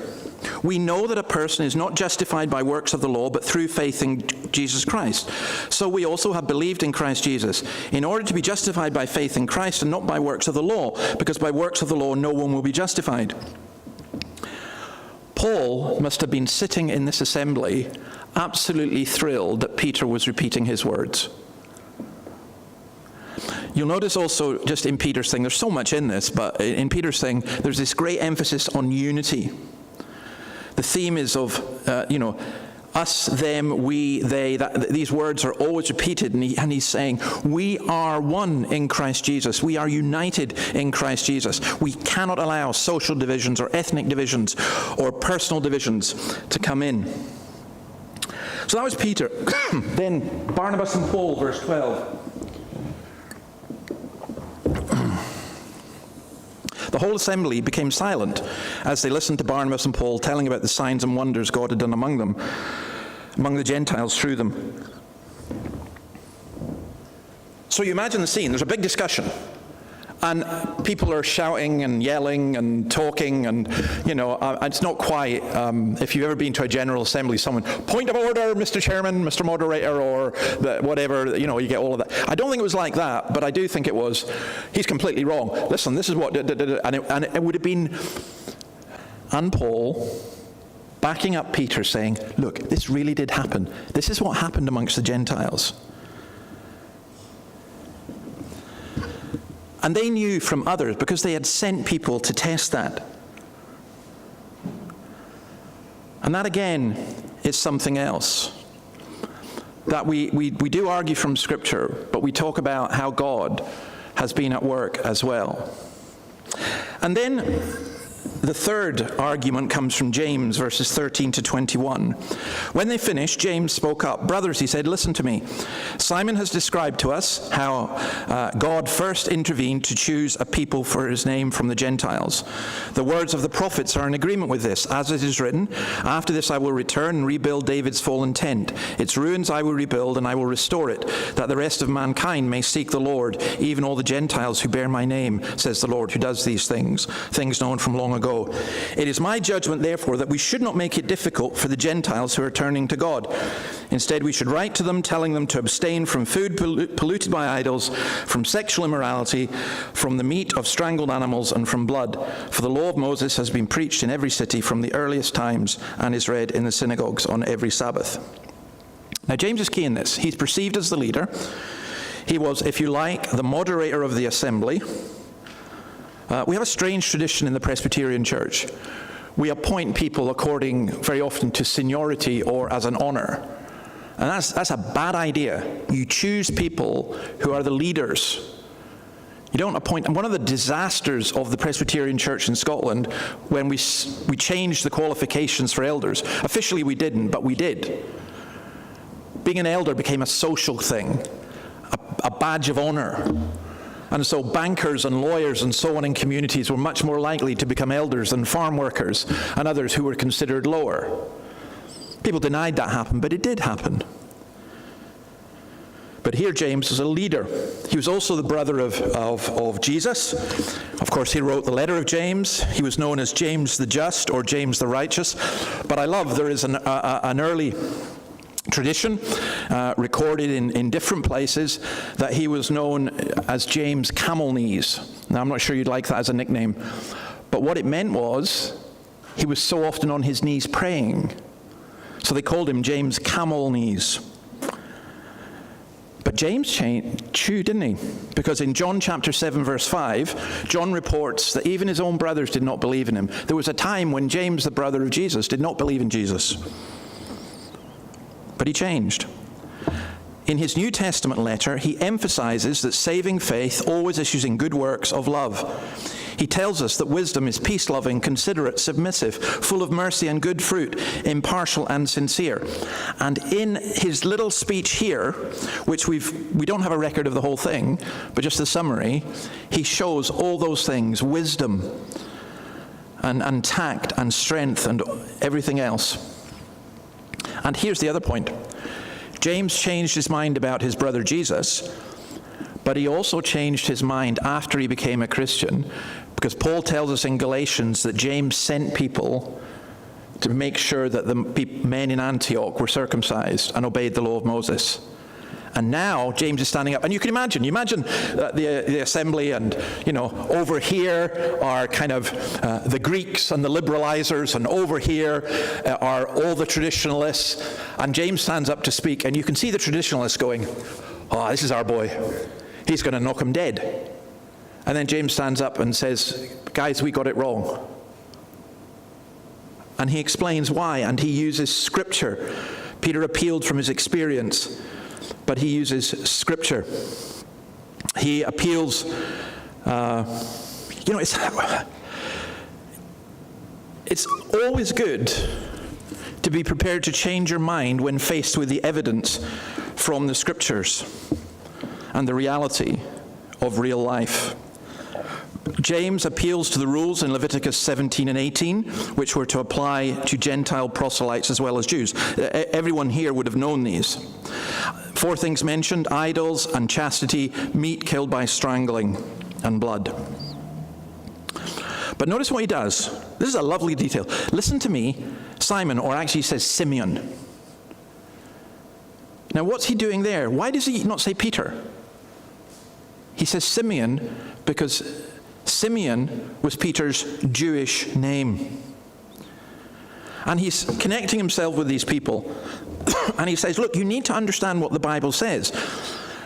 We know that a person is not justified by works of the law, but through faith in Jesus Christ. So we also have believed in Christ Jesus, in order to be justified by faith in Christ and not by works of the law, because by works of the law no one will be justified. Paul must have been sitting in this assembly absolutely thrilled that Peter was repeating his words. You'll notice also just in Peter's thing, there's so much in this, but in Peter's thing, there's this great emphasis on unity. The theme is of, us, them, we, they. These words are always repeated, and he's saying, we are one in Christ Jesus. We are united in Christ Jesus. We cannot allow social divisions or ethnic divisions or personal divisions to come in. So that was Peter. Then Barnabas and Paul, verse 12. The whole assembly became silent as they listened to Barnabas and Paul telling about the signs and wonders God had done among them, among the Gentiles through them. So you imagine the scene. There's a big discussion. And people are shouting and yelling and talking, and, it's not quite, if you've ever been to a General Assembly, someone, point of order, Mr. Chairman, Mr. Moderator, or whatever, you get all of that. I don't think it was like that, but I do think it was, he's completely wrong. Listen, this is what, and it would have been, and Paul backing up Peter saying, look, this really did happen. This is what happened amongst the Gentiles. And they knew from others, because they had sent people to test that. And that, again, is something else. That we do argue from Scripture, but we talk about how God has been at work as well. And then the third argument comes from James, verses 13 to 21. When they finished, James spoke up. Brothers, he said, listen to me. Simon has described to us how God first intervened to choose a people for his name from the Gentiles. The words of the prophets are in agreement with this. As it is written, after this I will return and rebuild David's fallen tent. Its ruins I will rebuild, and I will restore it, that the rest of mankind may seek the Lord, even all the Gentiles who bear my name, says the Lord, who does these things known from long ago. It is my judgment, therefore, that we should not make it difficult for the Gentiles who are turning to God. Instead, we should write to them, telling them to abstain from food polluted by idols, from sexual immorality, from the meat of strangled animals, and from blood. For the law of Moses has been preached in every city from the earliest times and is read in the synagogues on every Sabbath. Now, James is key in this. He's perceived as the leader. He was, if you like, the moderator of the assembly. We have a strange tradition in the Presbyterian Church. We appoint people according, very often, to seniority or as an honor. And that's a bad idea. You choose people who are the leaders You don't appoint, and one of the disasters of the Presbyterian Church in Scotland, when we changed the qualifications for elders, officially we didn't, but we did. Being an elder became a social thing, a badge of honor. And so bankers and lawyers and so on in communities were much more likely to become elders than farm workers and others who were considered lower. People denied that happened, but it did happen. But here James was a leader. He was also the brother of Jesus. Of course, he wrote the letter of James. He was known as James the Just or James the Righteous. But I love there is an early tradition recorded in different places that he was known as James Camel Knees. Now, I'm not sure you'd like that as a nickname. But what it meant was he was so often on his knees praying. So they called him James Camel Knees. But James chewed, didn't he? Because in John chapter 7, verse 5, John reports that even his own brothers did not believe in him. There was a time when James, the brother of Jesus, did not believe in Jesus. But he changed. In his New Testament letter, he emphasizes that saving faith always issues in good works of love. He tells us that wisdom is peace-loving, considerate, submissive, full of mercy and good fruit, impartial and sincere. And in his little speech here, which we don't have a record of the whole thing, but just the summary, he shows all those things, wisdom and tact and strength and everything else. And here's the other point. James changed his mind about his brother Jesus, but he also changed his mind after he became a Christian, because Paul tells us in Galatians that James sent people to make sure that the men in Antioch were circumcised and obeyed the law of Moses. And now James is standing up, and you imagine the assembly, and over here are kind of the Greeks and the liberalizers, and over here are all the traditionalists, and James stands up to speak, and you can see the traditionalists going, "Oh, this is our boy. He's going to knock him dead." And then James stands up and says, "Guys, we got it wrong." And he explains why, and he uses scripture. Peter appealed from his experience, but he uses scripture. He appeals, it's always good to be prepared to change your mind when faced with the evidence from the scriptures and the reality of real life. James appeals to the rules in Leviticus 17 and 18, which were to apply to Gentile proselytes as well as Jews. Everyone here would have known these. 4 things mentioned: idols, unchastity, meat killed by strangling, and blood. But notice what he does. This is a lovely detail. Listen to me, Simon, or actually he says Simeon. Now what's he doing there? Why does he not say Peter? He says Simeon because Simeon was Peter's Jewish name. And he's connecting himself with these people. And he says, look, you need to understand what the Bible says.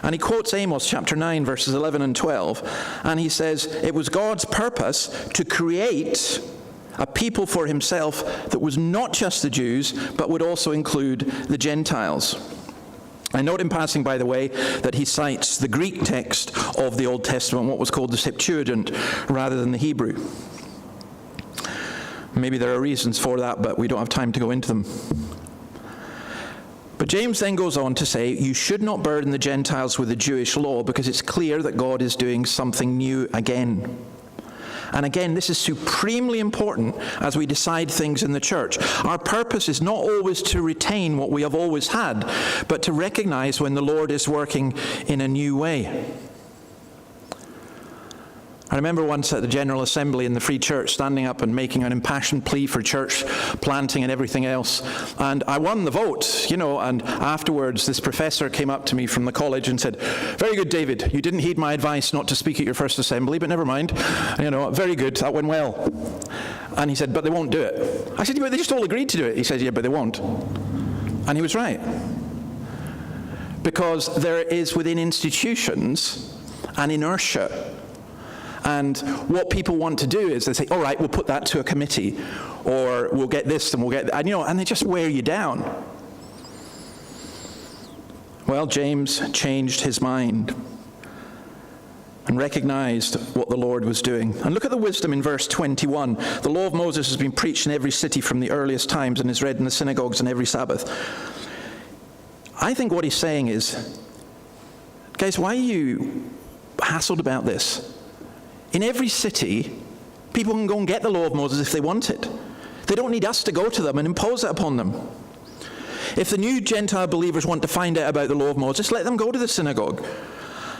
And he quotes Amos chapter 9, verses 11 and 12. And he says, it was God's purpose to create a people for himself that was not just the Jews, but would also include the Gentiles. I note in passing, by the way, that he cites the Greek text of the Old Testament, what was called the Septuagint, rather than the Hebrew. Maybe there are reasons for that, but we don't have time to go into them. But James then goes on to say, you should not burden the Gentiles with the Jewish law, because it's clear that God is doing something new again. And again, this is supremely important as we decide things in the church. Our purpose is not always to retain what we have always had, but to recognize when the Lord is working in a new way. I remember once at the General Assembly in the Free Church standing up and making an impassioned plea for church planting and everything else. And I won the vote, and afterwards this professor came up to me from the college and said, very good, David, you didn't heed my advice not to speak at your first assembly, but never mind. Very good, that went well. And he said, but they won't do it. I said, but they just all agreed to do it. He said, yeah, but they won't. And he was right. Because there is within institutions an inertia. And what people want to do is they say, all right, we'll put that to a committee, or we'll get this and we'll get that, and they just wear you down. Well, James changed his mind. and recognized what the Lord was doing. And look at the wisdom in verse 21. The law of Moses has been preached in every city from the earliest times and is read in the synagogues on every Sabbath. I think what he's saying is, guys, why are you hassled about this? In every city, people can go and get the law of Moses if they want it. They don't need us to go to them and impose it upon them. If the new Gentile believers want to find out about the law of Moses, let them go to the synagogue.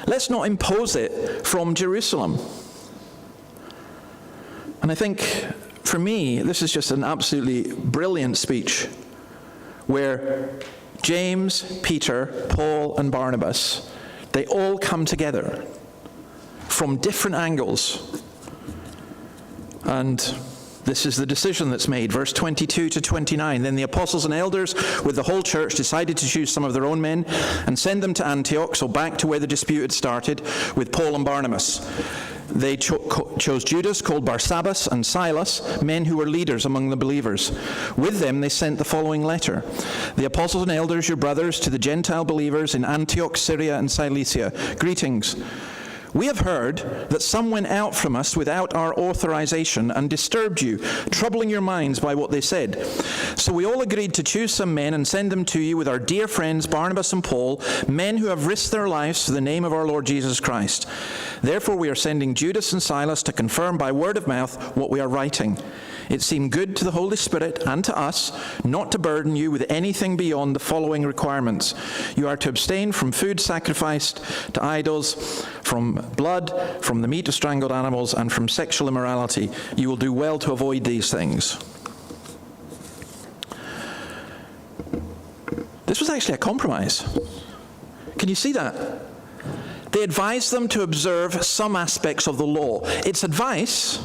Let's not impose it from Jerusalem. And I think, for me, this is just an absolutely brilliant speech where James, Peter, Paul, and Barnabas, they all come together from different angles. And this is the decision that's made, verse 22 to 29. Then the apostles and elders with the whole church decided to choose some of their own men and send them to Antioch, so back to where the dispute had started with Paul and Barnabas. They chose Judas, called Barsabbas, and Silas, men who were leaders among the believers. With them they sent the following letter. The apostles and elders, your brothers, to the Gentile believers in Antioch, Syria, and Cilicia. Greetings. We have heard that some went out from us without our authorization and disturbed you, troubling your minds by what they said. So we all agreed to choose some men and send them to you with our dear friends Barnabas and Paul, men who have risked their lives for the name of our Lord Jesus Christ. Therefore we are sending Judas and Silas to confirm by word of mouth what we are writing. It seemed good to the Holy Spirit and to us not to burden you with anything beyond the following requirements. You are to abstain from food sacrificed to idols, from blood, from the meat of strangled animals, and from sexual immorality. You will do well to avoid these things. This was actually a compromise. Can you see that? They advised them to observe some aspects of the law. It's advice.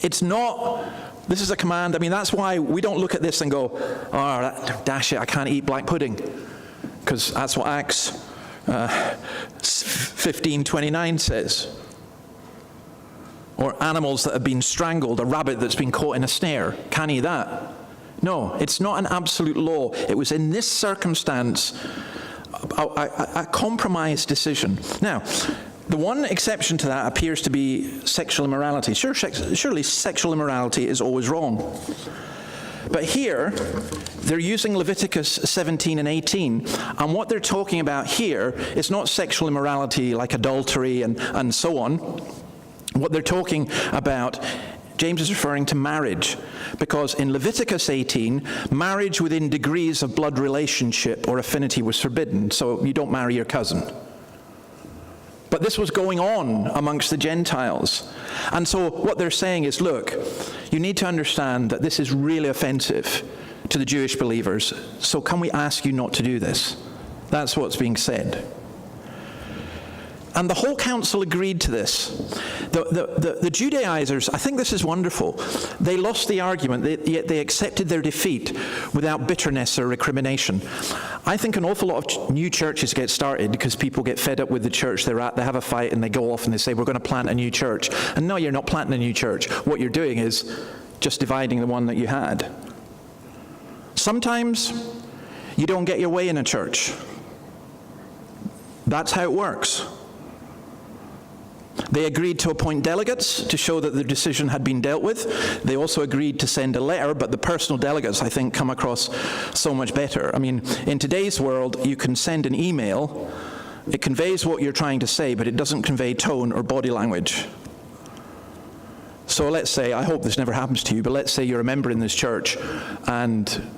It's not, this is a command. I mean, that's why we don't look at this and go, oh, dash it, I can't eat black pudding. Because that's what Acts 15:29 says. Or animals that have been strangled, a rabbit that's been caught in a snare. Can't eat that. No, it's not an absolute law. It was in this circumstance a compromise decision. Now, the one exception to that appears to be sexual immorality. Surely sexual immorality is always wrong. But here, they're using Leviticus 17 and 18, and what they're talking about here is not sexual immorality like adultery and so on. What they're talking about, James is referring to marriage, because in Leviticus 18, marriage within degrees of blood relationship or affinity was forbidden, so you don't marry your cousin. But this was going on amongst the Gentiles. And so what they're saying is, look, you need to understand that this is really offensive to the Jewish believers, so can we ask you not to do this? That's what's being said. And the whole council agreed to this. The Judaizers, I think this is wonderful. They lost the argument, yet they accepted their defeat without bitterness or recrimination. I think an awful lot of new churches get started because people get fed up with the church they're at, they have a fight, and they go off and they say, we're going to plant a new church. And no, you're not planting a new church. What you're doing is just dividing the one that you had. Sometimes you don't get your way in a church. That's how it works. They agreed to appoint delegates to show that the decision had been dealt with. They also agreed to send a letter, but the personal delegates, I think, come across so much better. I mean, in today's world, you can send an email. It conveys what you're trying to say, but it doesn't convey tone or body language. So let's say, I hope this never happens to you, but let's say you're a member in this church and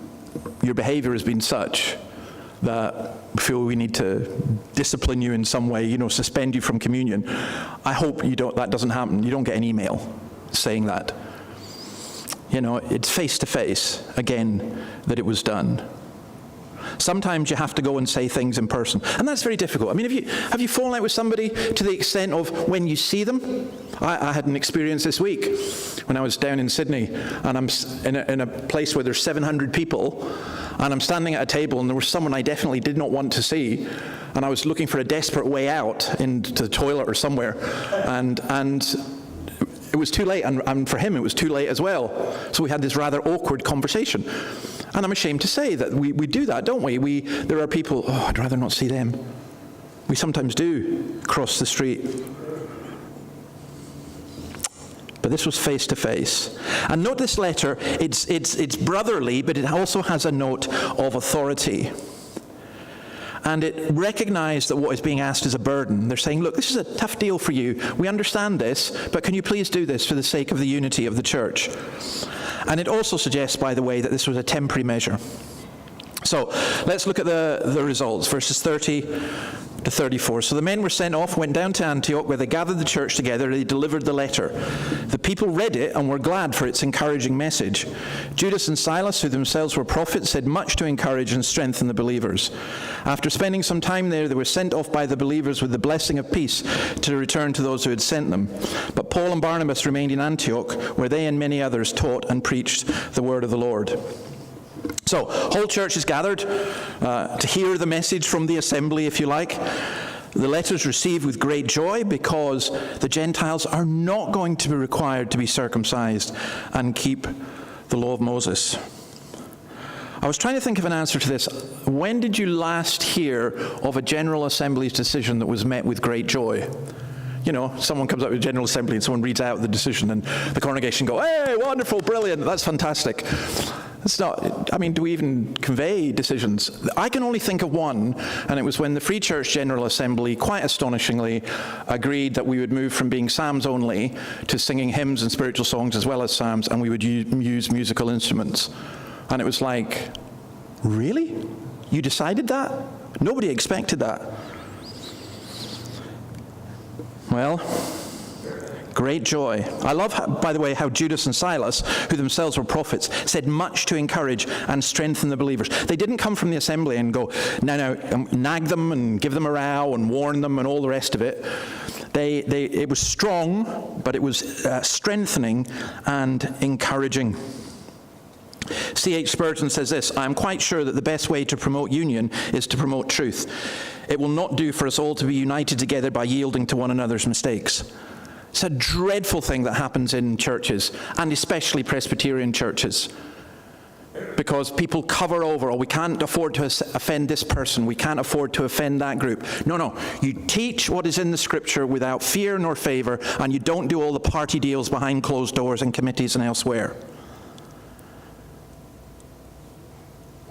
your behavior has been such that we feel we need to discipline you in some way, suspend you from communion. I hope that doesn't happen. You don't get an email saying that. It's face to face, again, that it was done. Sometimes you have to go and say things in person, and that's very difficult. I mean, have you fallen out with somebody to the extent of when you see them? I had an experience this week when I was down in Sydney, and I'm in a place where there's 700 people, and I'm standing at a table, and there was someone I definitely did not want to see, and I was looking for a desperate way out into the toilet or somewhere, and it was too late, and for him it was too late as well. So we had this rather awkward conversation. And I'm ashamed to say that we do that, don't we? There are people, I'd rather not see them. We sometimes do cross the street. But this was face to face. And note this letter, it's brotherly, but it also has a note of authority. And it recognized that what is being asked is a burden. They're saying, look, this is a tough deal for you. We understand this, but can you please do this for the sake of the unity of the church? And it also suggests, by the way, that this was a temporary measure. So let's look at the results, verses 30 to 34. So the men were sent off, went down to Antioch, where they gathered the church together. They delivered the letter. The people read it and were glad for its encouraging message. Judas and Silas, who themselves were prophets, said much to encourage and strengthen the believers. After spending some time there, they were sent off by the believers with the blessing of peace to return to those who had sent them. But Paul and Barnabas remained in Antioch, where they and many others taught and preached the word of the Lord. So, whole church is gathered to hear the message from the assembly, if you like. The letter is received with great joy because the Gentiles are not going to be required to be circumcised and keep the law of Moses. I was trying to think of an answer to this. When did you last hear of a General Assembly's decision that was met with great joy? You know, someone comes up with a General Assembly and someone reads out the decision and the congregation go, hey, wonderful, brilliant, that's fantastic. It's not, I mean, do we even convey decisions? I can only think of one, and it was when the Free Church General Assembly, quite astonishingly, agreed that we would move from being psalms only to singing hymns and spiritual songs as well as psalms, and we would use musical instruments. And it was like, really? You decided that? Nobody expected that. Well, great joy. I love, by the way, how Judas and Silas, who themselves were prophets, said much to encourage and strengthen the believers. They didn't come from the assembly and go, nag them and give them a row and warn them and all the rest of it. It was strong, but it was strengthening and encouraging. C.H. Spurgeon says this, I am quite sure that the best way to promote union is to promote truth. It will not do for us all to be united together by yielding to one another's mistakes. It's a dreadful thing that happens in churches, and especially Presbyterian churches, because people cover over, we can't afford to offend this person, we can't afford to offend that group. No, you teach what is in the Scripture without fear nor favor, and you don't do all the party deals behind closed doors in committees and elsewhere.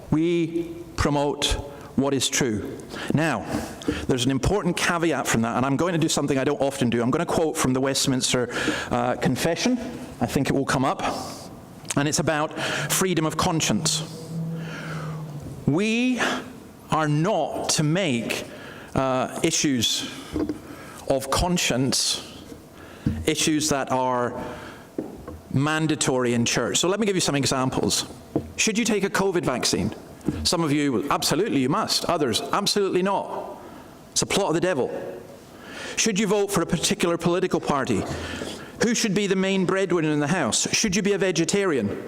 We promote what is true. Now, there's an important caveat from that, and I'm going to do something I don't often do. I'm going to quote from the Westminster Confession. I think it will come up. And it's about freedom of conscience. We are not to make issues of conscience issues that are mandatory in church. So let me give you some examples. Should you take a COVID vaccine? Some of you, absolutely you must. Others, absolutely not. It's a plot of the devil. Should you vote for a particular political party? Who should be the main breadwinner in the house? Should you be a vegetarian?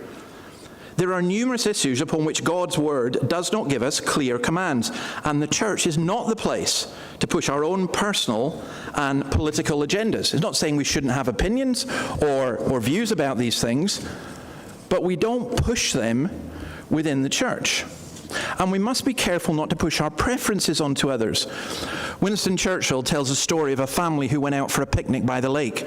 There are numerous issues upon which God's word does not give us clear commands, and the church is not the place to push our own personal and political agendas. It's not saying we shouldn't have opinions or views about these things, but we don't push them within the church. And we must be careful not to push our preferences onto others. Winston Churchill tells a story of a family who went out for a picnic by the lake.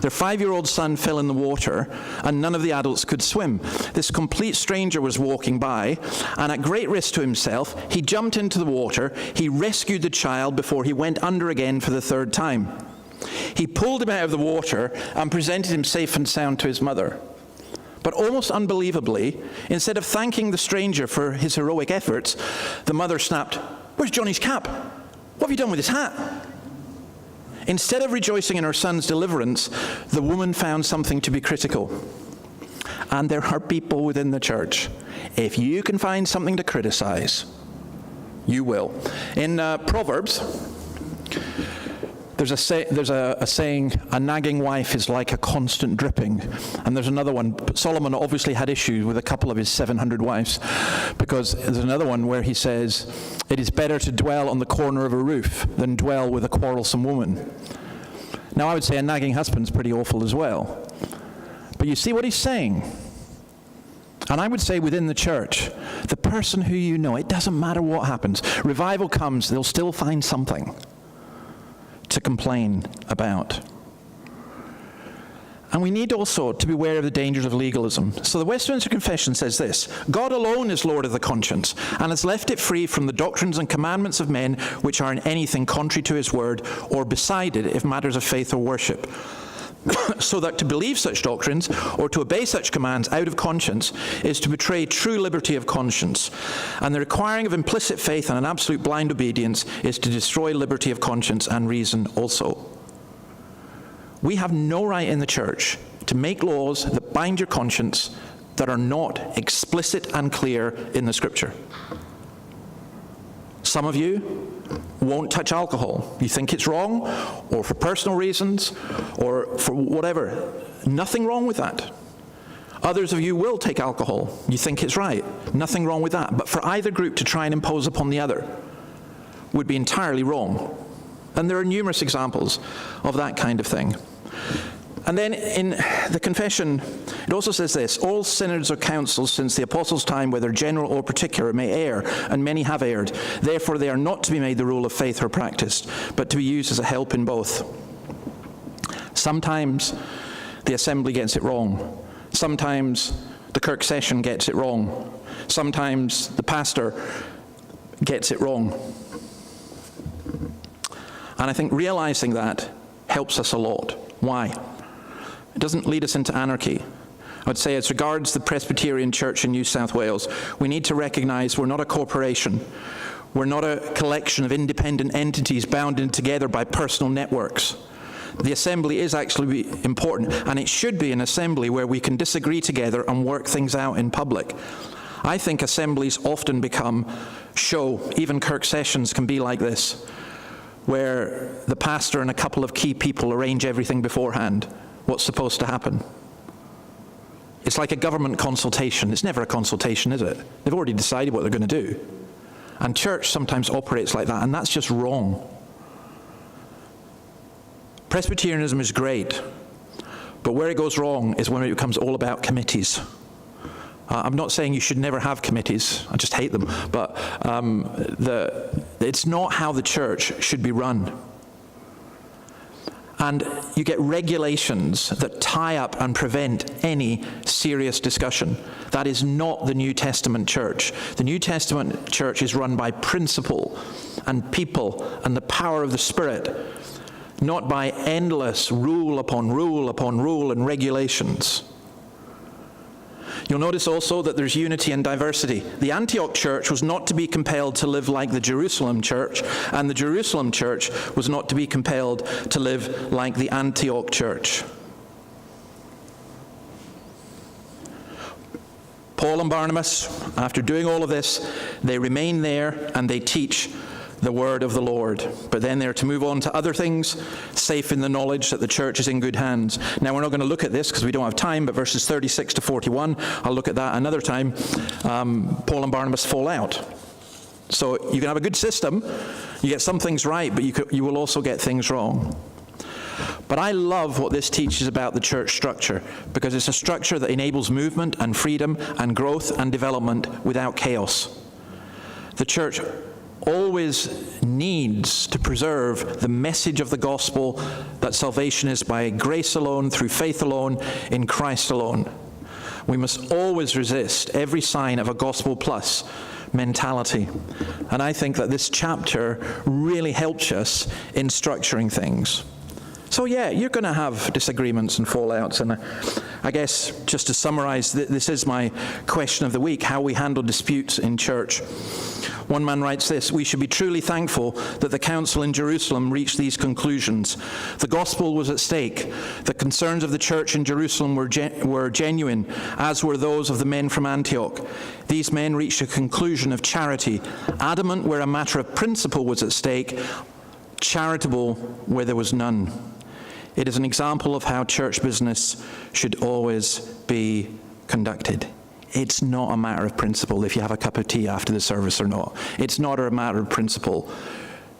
Their 5-year-old son fell in the water, and none of the adults could swim. This complete stranger was walking by, and at great risk to himself, he jumped into the water. He rescued the child before he went under again for the 3rd time. He pulled him out of the water and presented him safe and sound to his mother. But almost unbelievably, instead of thanking the stranger for his heroic efforts, the mother snapped, "Where's Johnny's cap? What have you done with his hat?" Instead of rejoicing in her son's deliverance, the woman found something to be critical. And there are people within the church. If you can find something to criticize, you will. In Proverbs, there's a saying, a nagging wife is like a constant dripping. And there's another one. Solomon obviously had issues with a couple of his 700 wives, because there's another one where he says, it is better to dwell on the corner of a roof than dwell with a quarrelsome woman. Now, I would say a nagging husband's pretty awful as well. But you see what he's saying? And I would say within the church, the person who you know, it doesn't matter what happens. Revival comes, they'll still find something. to complain about. And we need also to be aware of the dangers of legalism. So the Westminster Confession says this: God alone is Lord of the conscience, and has left it free from the doctrines and commandments of men which are in anything contrary to his word, or beside it if matters of faith or worship. So that to believe such doctrines, or to obey such commands out of conscience, is to betray true liberty of conscience. And the requiring of implicit faith and an absolute blind obedience is to destroy liberty of conscience and reason also. We have no right in the church to make laws that bind your conscience that are not explicit and clear in the Scripture. Some of you won't touch alcohol. You think it's wrong, or for personal reasons, or for whatever. Nothing wrong with that. Others of you will take alcohol. You think it's right. Nothing wrong with that. But for either group to try and impose upon the other would be entirely wrong. And there are numerous examples of that kind of thing. And then in the confession, it also says this: all synods or councils since the apostles' time, whether general or particular, may err, and many have erred. Therefore they are not to be made the rule of faith or practiced, but to be used as a help in both. Sometimes the assembly gets it wrong. Sometimes the Kirk session gets it wrong. Sometimes the pastor gets it wrong. And I think realizing that helps us a lot. Why? It doesn't lead us into anarchy. I would say, as regards the Presbyterian Church in New South Wales, we need to recognize we're not a corporation. We're not a collection of independent entities bound together by personal networks. The assembly is actually important, and it should be an assembly where we can disagree together and work things out in public. I think assemblies often become show. Even Kirk sessions can be like this, where the pastor and a couple of key people arrange everything beforehand, what's supposed to happen. It's like a government consultation. It's never a consultation, is it? They've already decided what they're going to do. And church sometimes operates like that, and that's just wrong. Presbyterianism is great, but where it goes wrong is when it becomes all about committees. I'm not saying you should never have committees. I just hate them. But it's not how the church should be run. And you get regulations that tie up and prevent any serious discussion. That is not the New Testament church. The New Testament church is run by principle and people and the power of the Spirit, not by endless rule upon rule upon rule and regulations. You'll notice also that there's unity and diversity. The Antioch church was not to be compelled to live like the Jerusalem church, and the Jerusalem church was not to be compelled to live like the Antioch church. Paul and Barnabas, after doing all of this, they remain there and they teach the word of the Lord. But then they're to move on to other things, safe in the knowledge that the church is in good hands. Now, we're not going to look at this because we don't have time, but verses 36 to 41, I'll look at that another time. Paul and Barnabas fall out. So you can have a good system, you get some things right, but you will also get things wrong. But I love what this teaches about the church structure, because it's a structure that enables movement and freedom and growth and development without chaos. The church always needs to preserve the message of the gospel that salvation is by grace alone, through faith alone, in Christ alone. We must always resist every sign of a gospel plus mentality. And I think that this chapter really helps us in structuring things. So yeah, you're going to have disagreements and fallouts, and I guess just to summarize, this is my question of the week: how we handle disputes in church. One man writes this: we should be truly thankful that the council in Jerusalem reached these conclusions. The gospel was at stake. The concerns of the church in Jerusalem were genuine, as were those of the men from Antioch. These men reached a conclusion of charity, adamant where a matter of principle was at stake, charitable where there was none. It is an example of how church business should always be conducted. It's not a matter of principle if you have a cup of tea after the service or not. It's not a matter of principle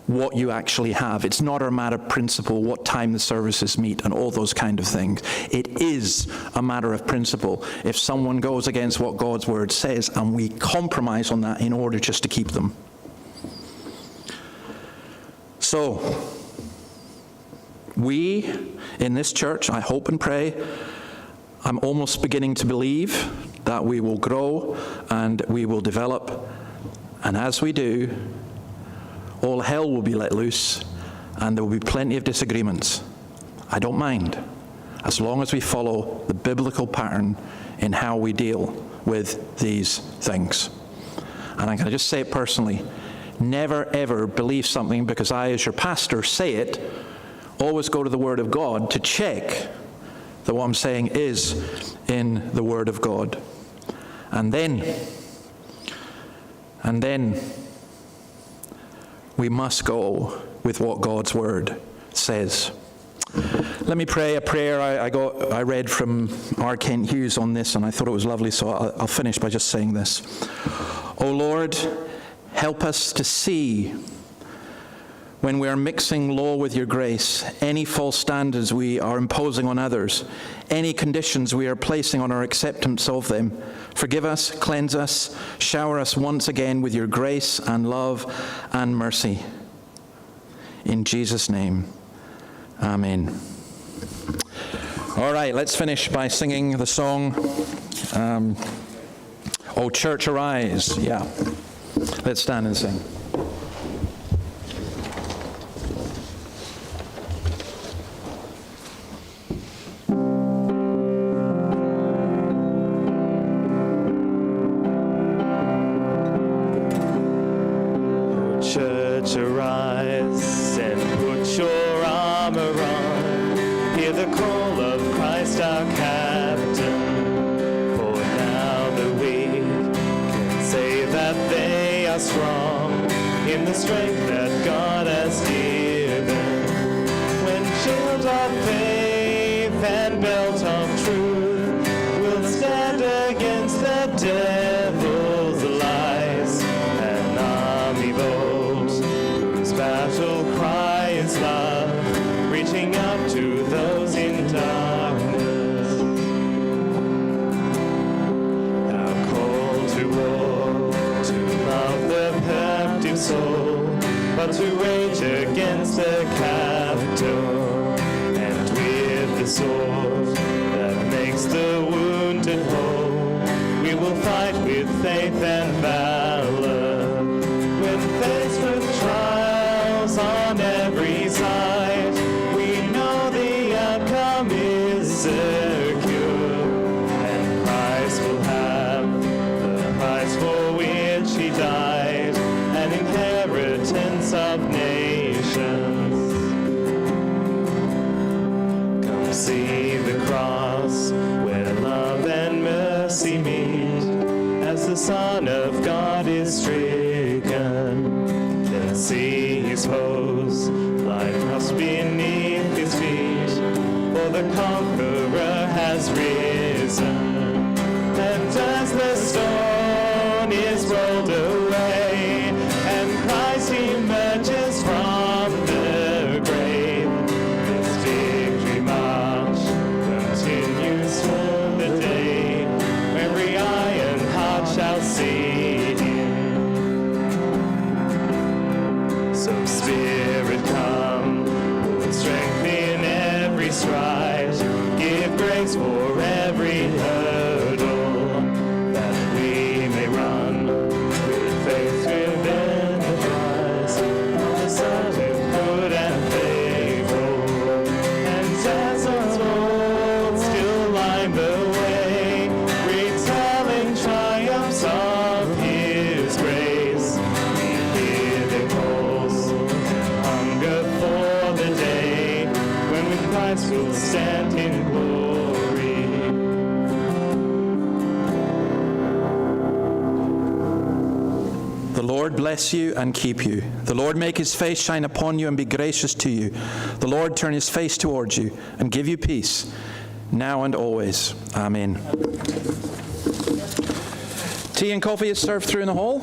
what you actually have. It's not a matter of principle what time the services meet and all those kind of things. It is a matter of principle if someone goes against what God's word says and we compromise on that in order just to keep them. So, We in this church, I hope and pray, I'm almost beginning to believe that we will grow and we will develop. And as we do, all hell will be let loose and there will be plenty of disagreements. I don't mind, as long as we follow the biblical pattern in how we deal with these things. And I'm going to just say it personally. Never, ever believe something because I, as your pastor, say it. Always go to the Word of God to check that what I'm saying is in the Word of God. And then we must go with what God's Word says. Let me pray a prayer I read from R. Kent Hughes on this, and I thought it was lovely, so I'll finish by just saying this. O Lord, help us to see when we are mixing law with your grace, any false standards we are imposing on others, any conditions we are placing on our acceptance of them. Forgive us, cleanse us, shower us once again with your grace and love and mercy. In Jesus' name, amen. All right, let's finish by singing the song, O Church Arise. Yeah, let's stand and sing. Church, arise and put your armor on. Hear the call of Christ our captain. For now the weak can say that they are strong in the strength that God has given. When shield of faith and belt of truth will stand against the devil's lies, an army bold whose battle cry is love, reaching out to those in darkness. Our call to war, to love the captive soul, but to rage against the captor, and with the sword that makes the wounded whole, we will fight with faith and valor. When faced with trials on every side, we know the outcome is secure, and Christ will have the price for which he died, an inheritance of nations. Come see the cross where love and mercy meet, as the Son of God is stricken. Then see his foes lie crushed beneath his feet, for the conqueror has risen. And as the stone is rolled away, and Christ emerges from the grave, this victory march continues for the day, every iron heart shall see him. So Spirit come, Lord, strengthen every stride, give grace for every hurdle, that we may run with faith within the prize of the Son with good and faithful. And as of old still line the way, retelling triumphs of his grace, we hear their calls and hunger for the day when with Christ we'll stand in glory. The Lord bless you and keep you. The Lord make his face shine upon you and be gracious to you. The Lord turn his face towards you and give you peace, now and always. Amen. Tea and coffee is served through in the hall.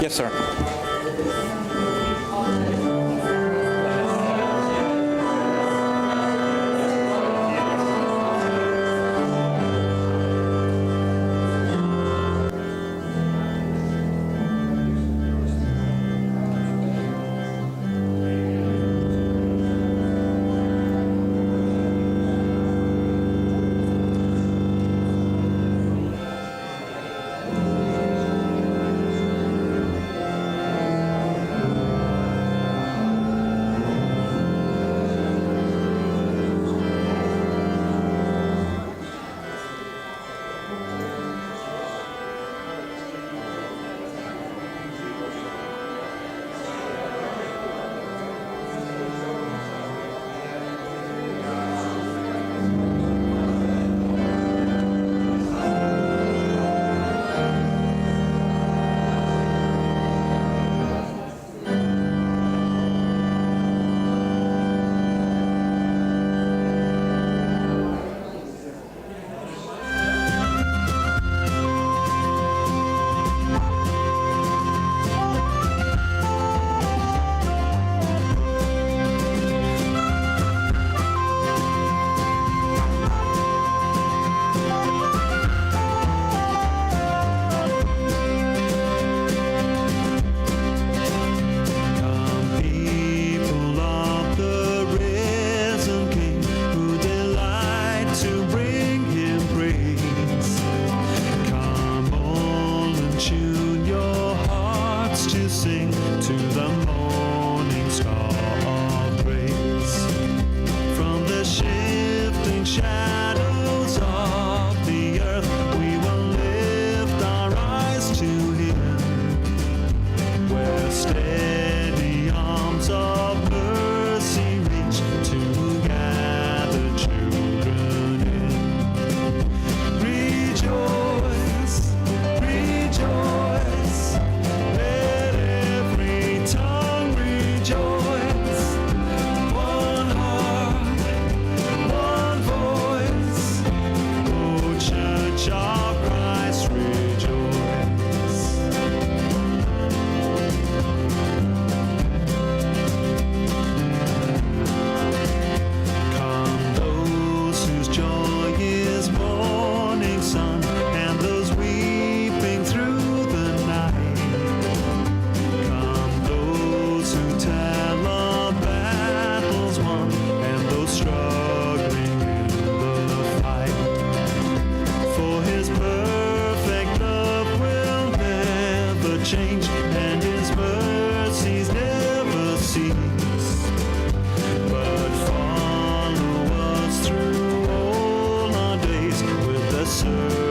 Yes, sir. serve.